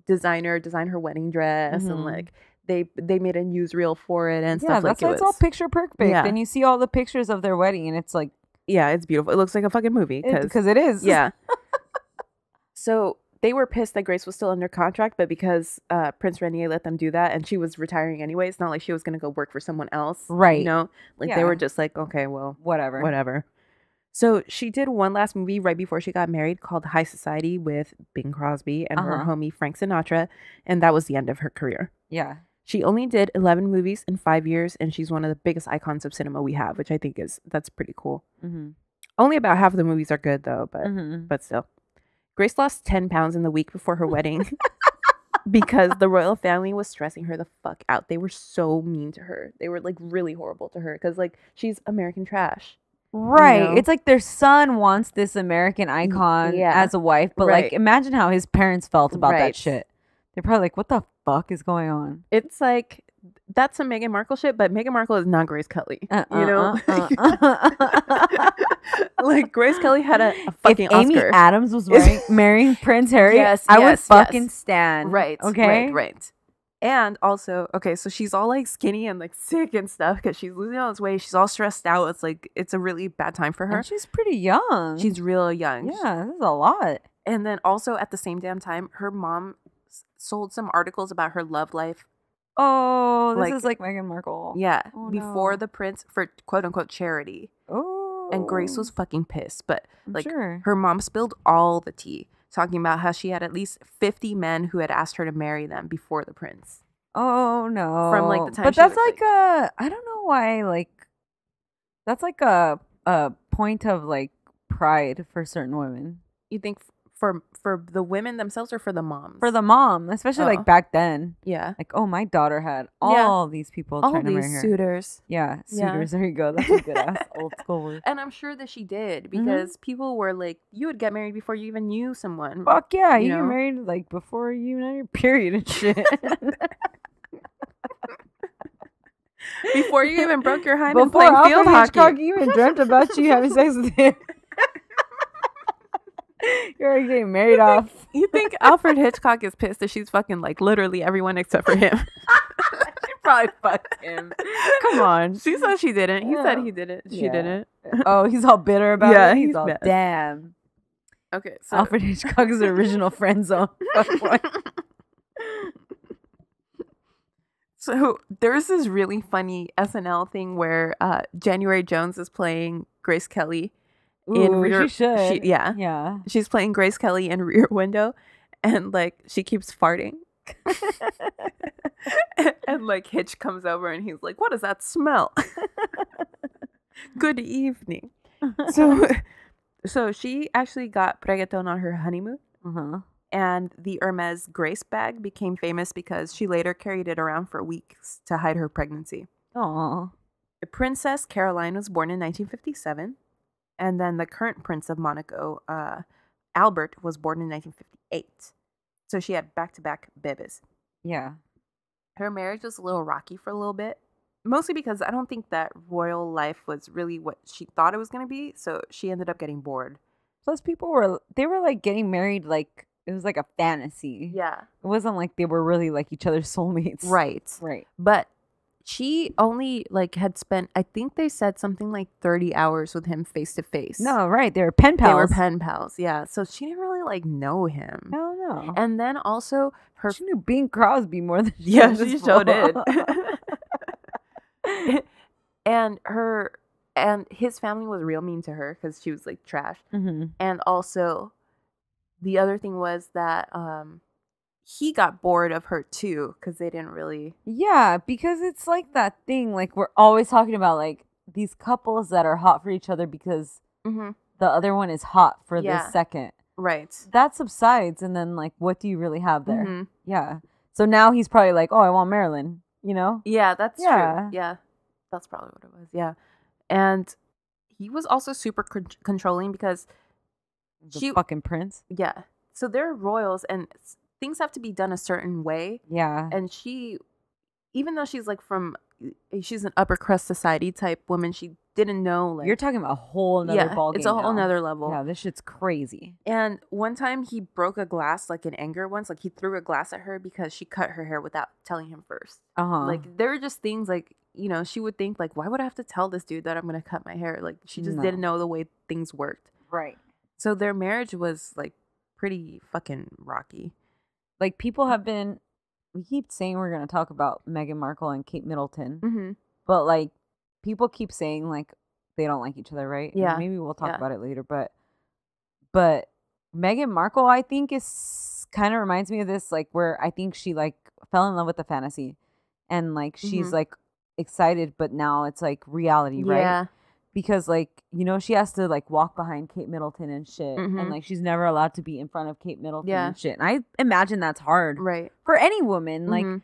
designer designed her wedding dress, and they made a newsreel for it and stuff. Yeah, that's why it's all picture perfect. Yeah. And you see all the pictures of their wedding, and it's yeah, it's beautiful. It looks like a fucking movie because it is. Yeah. So they were pissed that Grace was still under contract, but because Prince Rainier let them do that, and she was retiring anyway, it's not like she was going to go work for someone else. Right. They were just okay, well, whatever. So she did one last movie right before she got married called High Society with Bing Crosby and her homie Frank Sinatra, and that was the end of her career. Yeah. She only did 11 movies in 5 years, and she's one of the biggest icons of cinema we have, which I think that's pretty cool. Mm-hmm. Only about half of the movies are good, though, but still. Grace lost 10 pounds in the week before her wedding because the royal family was stressing her the fuck out. They were so mean to her. They were really horrible to her because she's American trash. Right. It's their son wants this American icon as a wife, but imagine how his parents felt about that shit. They're probably what the fuck is going on? It's that's some Meghan Markle shit, but Meghan Markle is not Grace Kelly. Grace Kelly had a fucking if Amy Oscar. Adams was marrying Prince Harry, I would fucking stand. Right. Okay. Right. And also, so she's all skinny and sick and stuff because she's losing all this weight. She's all stressed out. It's it's a really bad time for her. And she's pretty young. She's real young. Yeah, this is a lot. And then also at the same damn time, her mom sold some articles about her love life. Oh, this is Meghan Markle. Yeah, no. before the prince for quote unquote charity. Oh, and Grace was fucking pissed, but sure. Her mom spilled all the tea, talking about how she had at least 50 men who had asked her to marry them before the prince. Oh no! From the time, but that's a I don't know why that's a point of pride for certain women. You think for the women themselves or for the moms? For the mom, especially back then. Yeah. Oh, my daughter had all these people trying to marry her. All these suitors. Yeah, suitors. Yeah. There you go. That's a good ass old school word. And I'm sure that she did because people were you would get married before you even knew someone. Fuck yeah, you get married before you even had your period and shit. Before you even broke your hymen playing field hockey. Hitchcock even dreamt about you having sex with him. You're already getting married off. You think Alfred Hitchcock is pissed that she's fucking literally everyone except for him? She probably fucked him. Come on. She said she didn't. He said he didn't. She didn't. Oh, he's all bitter about it? Yeah, he's all mad. Damn. Okay, so Alfred Hitchcock is the original friend zone. So there's this really funny SNL thing where January Jones is playing Grace Kelly. She should. Yeah. She's playing Grace Kelly in Rear Window, and she keeps farting. and Hitch comes over and he's like, "What does that smell?" Good evening. So she actually got reggaeton on her honeymoon. And the Hermes Grace bag became famous because she later carried it around for weeks to hide her pregnancy. Aww. Princess Caroline was born in 1957. And then the current Prince of Monaco, Albert, was born in 1958. So she had back-to-back babies. Yeah. Her marriage was a little rocky for a little bit, mostly because I don't think that royal life was really what she thought it was going to be. So she ended up getting bored. Plus, people were like getting married like it was like a fantasy. Yeah. It wasn't like they were really like each other's soulmates. Right. Right. But she only like had spent, I think they said something like 30 hours with him face to face. No, right. They were pen pals. They were pen pals. Yeah. So she didn't really like know him. No, no. And then also she knew Bing Crosby more than she yeah, did she this sure fool. did. and his family was real mean to her because she was like trash. Mm-hmm. And also, the other thing was that he got bored of her too because they didn't really. Yeah, because it's like that thing. Like we're always talking about like these couples that are hot for each other because Mm-hmm. the other one is hot for Yeah. this second. Right. That subsides, and then like, what do you really have there? Mhm. Yeah. So now he's probably like, oh, I want Marilyn. You know? Yeah, that's Yeah. true. Yeah, that's probably what it was. Yeah, and he was also super controlling because The fucking prince. yeah. So they're royals, and things have to be done a certain way. Yeah. And she, even though she's like she's an upper crust society type woman, she didn't know like You're talking about a whole nother ball game. it's a whole now. nother level. Yeah, this shit's crazy. And one time he broke a glass like in anger once, like he threw a glass at her because she cut her hair without telling him first. Uh-huh. Like there were just things like, you know, she would think like, why would I have to tell this dude that I'm gonna cut my hair? Like she just No. didn't know the way things worked. Right. So their marriage was like pretty fucking rocky. Like people have been, we keep saying we're going to talk about Meghan Markle and Kate Middleton, Mm-hmm. but like people keep saying like they don't like each other, right? And Yeah. maybe we'll talk Yeah. about it later, but Meghan Markle, I think is kind of reminds me of this, like where I think she like fell in love with the fantasy and like she's Mhm. like excited, but now it's like reality, right? Yeah. Because like, you know, she has to like walk behind Kate Middleton and shit. Mhm. And like she's never allowed to be in front of Kate Middleton Yeah. and shit. And I imagine that's hard Right. for any woman. Like Mhm.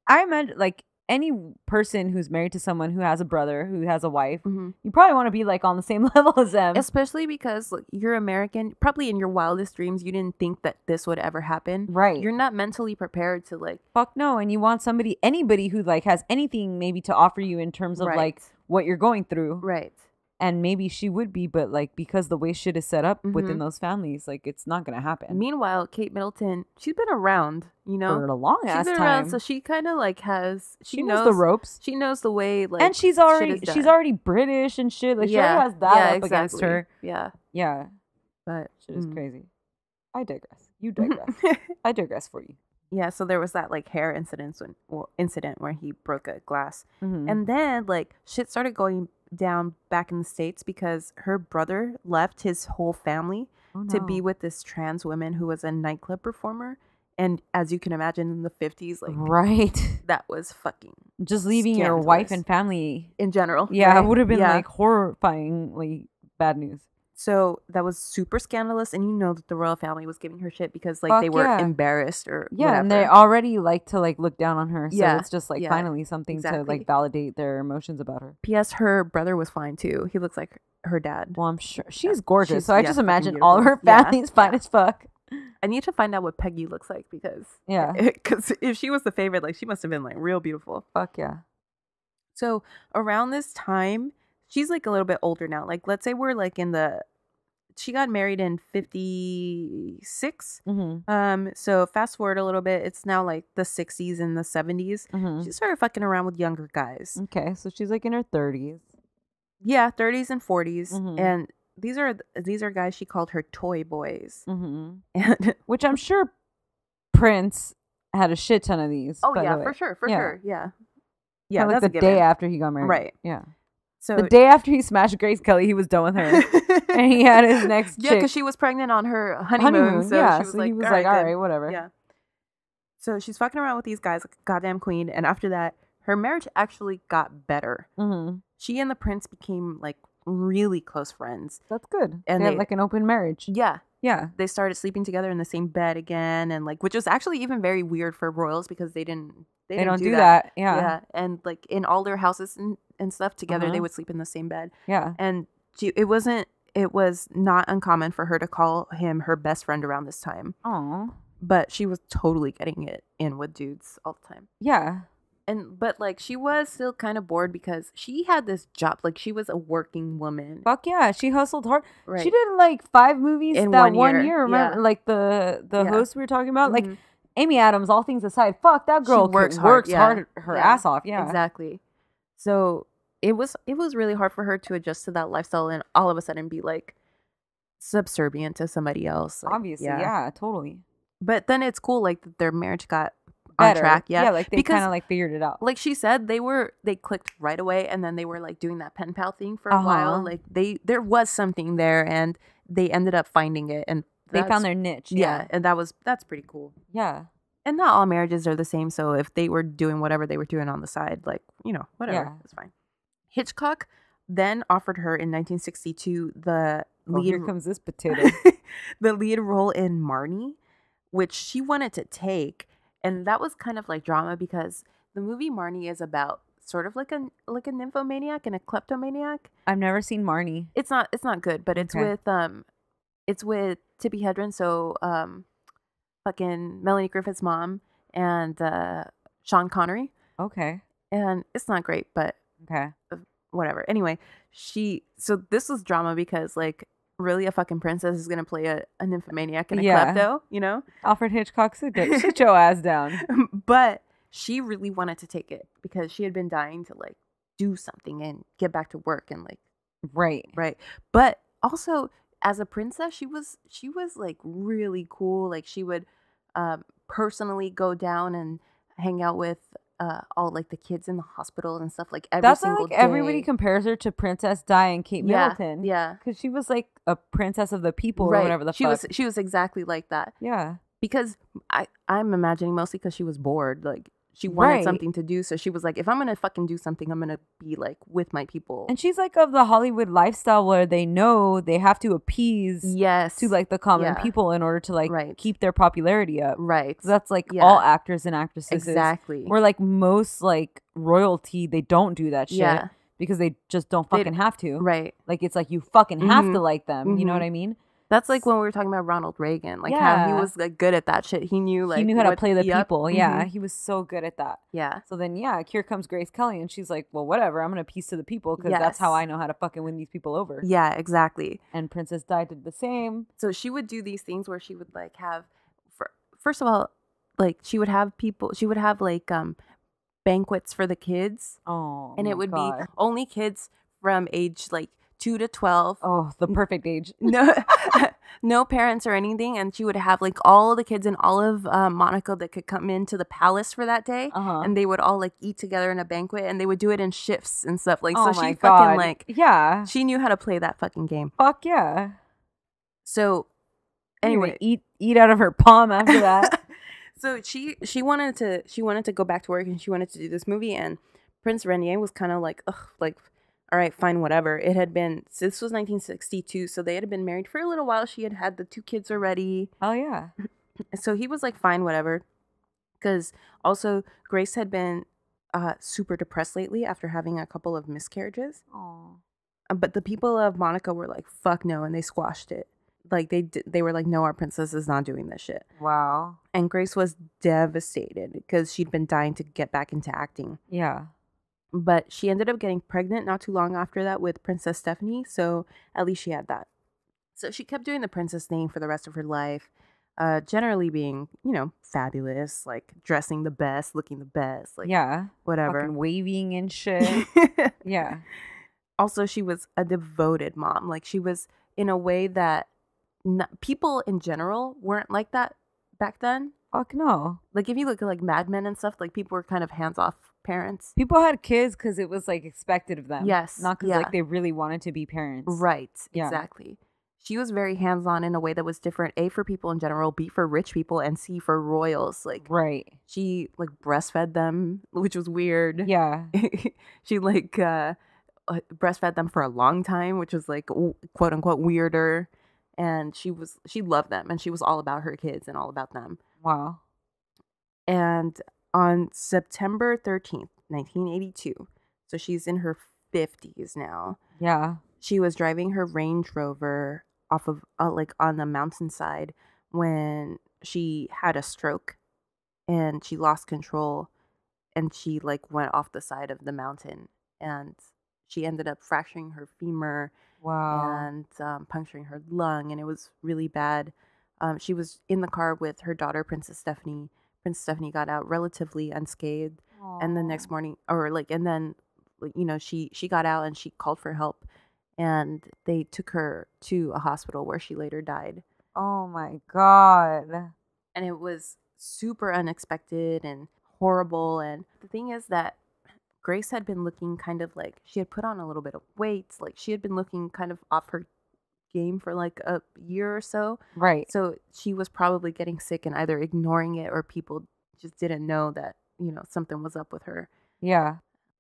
I imagine like any person who's married to someone who has a brother, who has a wife, Mhm. you probably want to be like on the same level as them. Especially because like, you're American. Probably in your wildest dreams, you didn't think that this would ever happen. Right. You're not mentally prepared to like. Fuck no. And you want anybody who like has anything maybe to offer you in terms of Right. like what you're going through. Right. And maybe she would be, but like because the way shit is set up within Mhm. those families, like it's not gonna happen. Meanwhile, Kate Middleton, she's been around, you know, For a long she's ass been time. around, so she kind of like has she knows the ropes. She knows the way, like, And she's shit already is she's done. already British and shit. Like she already has that up against her. Yeah, Yeah. but Shit is mm. crazy. I digress. You digress. I digress for you. yeah. So there was that like hair incident where he broke a glass, Mhm. and then like shit started going down back in the States because her brother left his whole family Oh, to be no. with this trans woman who was a nightclub performer. And as you can imagine, in the 50s, like right. that was fucking Just leaving your wife scandalous. and family. in general. Yeah, right? it would have been Yeah. like horrifyingly bad news. So that was super scandalous, and you know that the royal family was giving her shit because like Fuck they were yeah. embarrassed or Yeah, whatever. and they already like to like look down on her. So Yeah, it's just like yeah, finally something to exactly. like validate their emotions about her. P.S. Her brother was fine too. He looks like her dad. Well, I'm sure she's gorgeous. She's- so I yeah, just fucking imagine all of her beautiful. Yeah, family's fine yeah. as fuck. I need to find out what Peggy looks like because Yeah. because if she was the favorite, like she must have been like real beautiful. Fuck yeah. So around this time, she's like a little bit older now. Like let's say we're like she got married in 56. Mm-hmm. So fast forward a little bit, it's now like the 60s and the 70s. Mm-hmm. She started fucking around with younger guys. Okay, so she's like in her 30s. Yeah, 30s and 40s. Mhm. And these are guys she called her toy boys. Mm-hmm. And Which I'm sure Prince had a shit ton of these. oh by yeah, the way. for sure, Yeah. sure. Yeah. Yeah, Kinda like that's the a day given. after he got married. Right. Yeah. So The day after he smashed Grace Kelly, he was done with her. And he had his next yeah, chick. because she was pregnant on her honeymoon. So yeah, she was so like, he was all like, right, all good." right, whatever. Yeah. So she's fucking around with these guys, like a goddamn queen. And after that, her marriage actually got better. Mm-hmm. She and the prince became like really close friends. That's good. And they had they- like an open marriage. Yeah. Yeah. They started sleeping together in the same bed again, and like, which was actually even very weird for royals because they don't do that. Yeah. Yeah. And like in all their houses and stuff together, Uh-huh. they would sleep in the same bed. Yeah. And it was not uncommon for her to call him her best friend around this time. Oh. but she was totally getting it in with dudes all the time. Yeah. But like she was still kind of bored because she had this job, like she was a working woman. Fuck yeah, she hustled hard. Right. She did like 5 movies In that 1 year. one year. Remember, Yeah. like the Yeah. host we were talking about, like Mhm. Amy Adams. All things aside, fuck that girl works works hard, hard yeah. her Yeah. ass off. Yeah, Exactly. So it was really hard for her to adjust to that lifestyle and all of a sudden be like subservient to somebody else. Like, obviously, yeah, totally. But then it's cool, like that their marriage got Better. on track. Yeah, like they because kind of like figured it out. like she said, they clicked right away, and then they were like doing that pen pal thing for a Uh-huh. while. Like there was something there, and they ended up finding it, and They that's- found their niche. yeah, and that's pretty cool. yeah. And not all marriages are the same, so if they were doing whatever they were doing on the side, like, you know, whatever, Yeah. it's fine. Hitchcock then offered her in 1962 the Oh, here lead comes this potato. the lead role in Marnie, which she wanted to take, and that was kind of like drama because the movie Marnie is about sort of like a nymphomaniac and a kleptomaniac. I've never seen Marnie. It's not good, but it's Okay. with Tippi Hedren, so fucking Melanie Griffith's mom and Sean Connery, Okay. and it's not great, but Okay. whatever. Anyway, so this was drama because like really a fucking princess is gonna play a nymphomaniac and a Yeah. klepto, you know? Alfred Hitchcock, sit your ass down. But she really wanted to take it because she had been dying to like do something and get back to work and like Right. right. But also as a princess, she was like really cool. Like she would personally go down and hang out with all like the kids in the hospital and stuff like every That's why single like day. everybody compares her to Princess Di and Kate Yeah, Middleton. yeah. Because she was like a princess of the people Right. or whatever the she fuck. was exactly like that. Yeah. Because I'm imagining mostly because she was bored. Like she wanted Right. something to do, so she was like, if I'm gonna fucking do something, I'm gonna be like with my people. And she's like of the Hollywood lifestyle where they know they have to appease yes, to like the common Yeah. people in order to like Right. keep their popularity up. right. 'Cause that's like Yeah. all actors and actresses. Exactly. Where like most like royalty, they don't do that shit Yeah. because they just don't They- fucking have to. Right. Like it's like you fucking have to Mhm. like them. You know Mhm. what I mean? That's like when we were talking about Ronald Reagan, like how he Yeah. was like good at that shit. He knew like he knew how to what- play the yep, people. Yeah, mhm, he was so good at that. yeah, So then, yeah, here comes Grace Kelly, and she's like, "Well, whatever. I'm gonna piece to the people because that's how Yes. I know how to fucking win these people over." yeah, exactly. And Princess Di did the same. So she would do these things where she would like have, first of all, like she would have like banquets for the kids, Oh, and my it would God. be only kids from age like 2 to 12. Oh, the perfect age. No, no parents or anything, and she would have like all the kids in all of Monaco that could come into the palace for that day, Uh-huh. and they would all like eat together in a banquet, and they would do it in shifts and stuff. Like, Oh so my she God. fucking like Yeah. she knew how to play that fucking game. Fuck yeah. So You're gonna anyway, eat out of her palm after that. so she wanted to go back to work, and she wanted to do this movie, and Prince Renier was kind of like, ugh, like, all right, fine, whatever. It had been, so this was 1962, so they had been married for a little while. She had the 2 kids already. Oh yeah. So he was like, fine, whatever. Because also Grace had been super depressed lately after having a couple of miscarriages. Oh. But the people of Monaco were like, fuck no, and they squashed it. Like they were like, no, our princess is not doing this shit. Wow. And Grace was devastated because she'd been dying to get back into acting. Yeah. But she ended up getting pregnant not too long after that with Princess Stephanie. So at least she had that. So she kept doing the princess thing for the rest of her life. Generally being, you know, fabulous, like dressing the best, looking the best, like Yeah. whatever. Fucking waving and shit. Yeah. Also, she was a devoted mom. Like she was in a way that people in general weren't like that back then. Fuck no. Like if you look at like Mad Men and stuff, like people were kind of hands-off parents. People had kids because it was like expected of them. Yes, Not because yeah. like they really wanted to be parents. Right, Yeah. exactly. She was very hands-on in a way that was different. A, for people in general, B, for rich people, and C, for royals. Like Right. she like breastfed them, which was weird. Yeah. She like breastfed them for a long time, which was like quote unquote weirder. And she loved them, and she was all about her kids and all about them. Wow. And on September 13th, 1982, so she's in her 50s now, Yeah. she was driving her Range Rover off of like on the mountainside when she had a stroke and she lost control and she like went off the side of the mountain and she ended up fracturing her femur and puncturing her lung, and it was really bad. She was in the car with her daughter, Princess Stephanie. Princess Stephanie got out relatively unscathed, and the next morning, she got out and she called for help, and they took her to a hospital where she later died. Oh my God. And it was super unexpected and horrible. And the thing is that Grace had been looking kind of like, she had put on a little bit of weight. Like she had been looking kind of off her game for like a year or so. Right. So she was probably getting sick and either ignoring it or people just didn't know that, something was up with her. Yeah.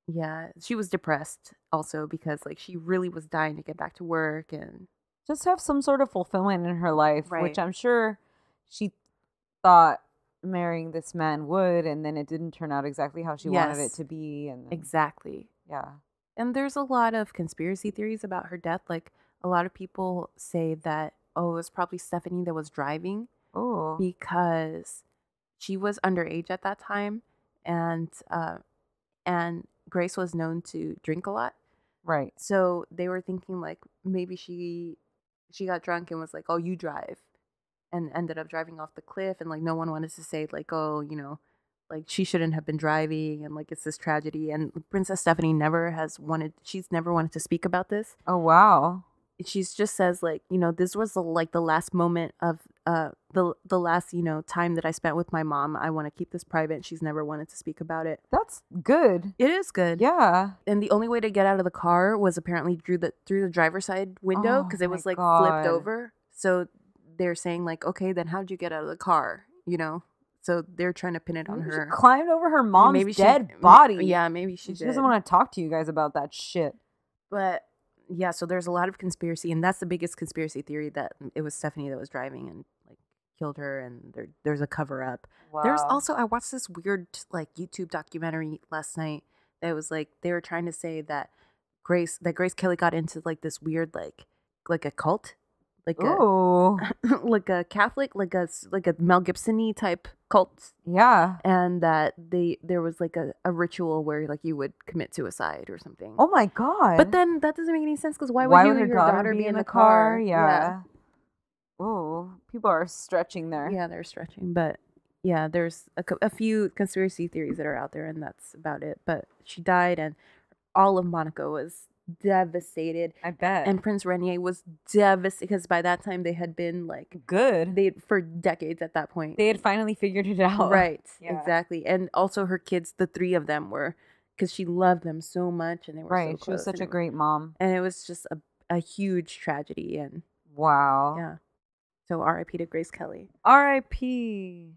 Yeah. She was depressed also because like she really was dying to get back to work and just have some sort of fulfillment in her life, Right. which I'm sure she thought marrying this man would, and then it didn't turn out exactly how she wanted it to be. And then, Exactly. yeah. And there's a lot of conspiracy theories about her death. Like a lot of people say that, it was probably Stephanie that was driving Oh. because she was underage at that time, and Grace was known to drink a lot. Right. So they were thinking like maybe she got drunk and was like, "Oh, you drive," and ended up driving off the cliff. And like no one wanted to say like, "Oh, like she shouldn't have been driving," and like it's this tragedy. And Princess Stephanie she's never wanted to speak about this. Oh, wow. She just says like, this was the last moment of the last time that I spent with my mom. I want to keep this private. She's never wanted to speak about it. That's good. It is good. Yeah. And the only way to get out of the car was apparently through the driver's side window because it was like flipped over. So they're saying like, okay, then how'd you get out of the car? So they're trying to pin it on her. She climbed over her mom's dead she, body. Yeah, maybe she doesn't want to talk to you guys about that shit. But yeah, so there's a lot of conspiracy, and that's the biggest conspiracy theory, that it was Stephanie that was driving and like killed her, and there's a cover up. Wow. There's also, I watched this weird like YouTube documentary last night that was like they were trying to say that Grace Kelly got into like this weird like a cult. Like like a Catholic, like a Mel Gibson-y type cult. Yeah. And that there was like a ritual where like you would commit suicide or something. Oh my God. But then that doesn't make any sense because why would your daughter be in the car? Yeah. Oh, people are stretching there. Yeah, they're stretching. But yeah, there's a few conspiracy theories that are out there, and that's about it. But she died, and all of Monaco was devastated. I bet. And Prince Rainier was devastated because by that time they had been like good. For decades at that point. They had finally figured it out. Right. Yeah. Exactly. And also her kids, the three of them were, because she loved them so much, and they were right. So close. She was such a great mom. And it was just a huge tragedy. And wow. Yeah. So R.I.P. to Grace Kelly. R.I.P.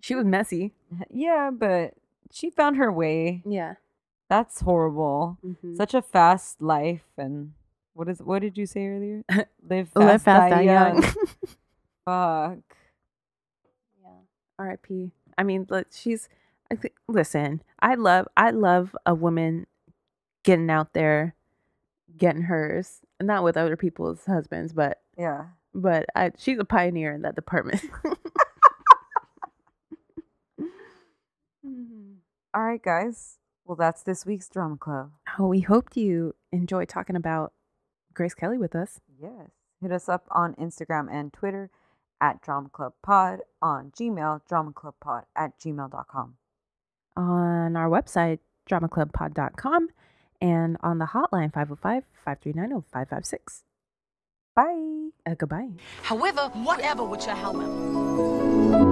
She was messy. Yeah, but she found her way. Yeah. That's horrible. Mm-hmm. Such a fast life, and what did you say earlier? Live fast, die young. Fuck. Yeah. R.I.P. I mean, listen. I love a woman getting out there, getting hers, not with other people's husbands, but yeah. But she's a pioneer in that department. All right, guys. Well, that's this week's Drama Club. Oh, we hoped you enjoyed talking about Grace Kelly with us. Yes. Hit us up on Instagram and Twitter at DramaClubPod, on Gmail, DramaClubPod@gmail.com. On our website, DramaClubPod.com, and on the hotline, 505-539-0556. Bye. Goodbye. However, whatever with your helmet.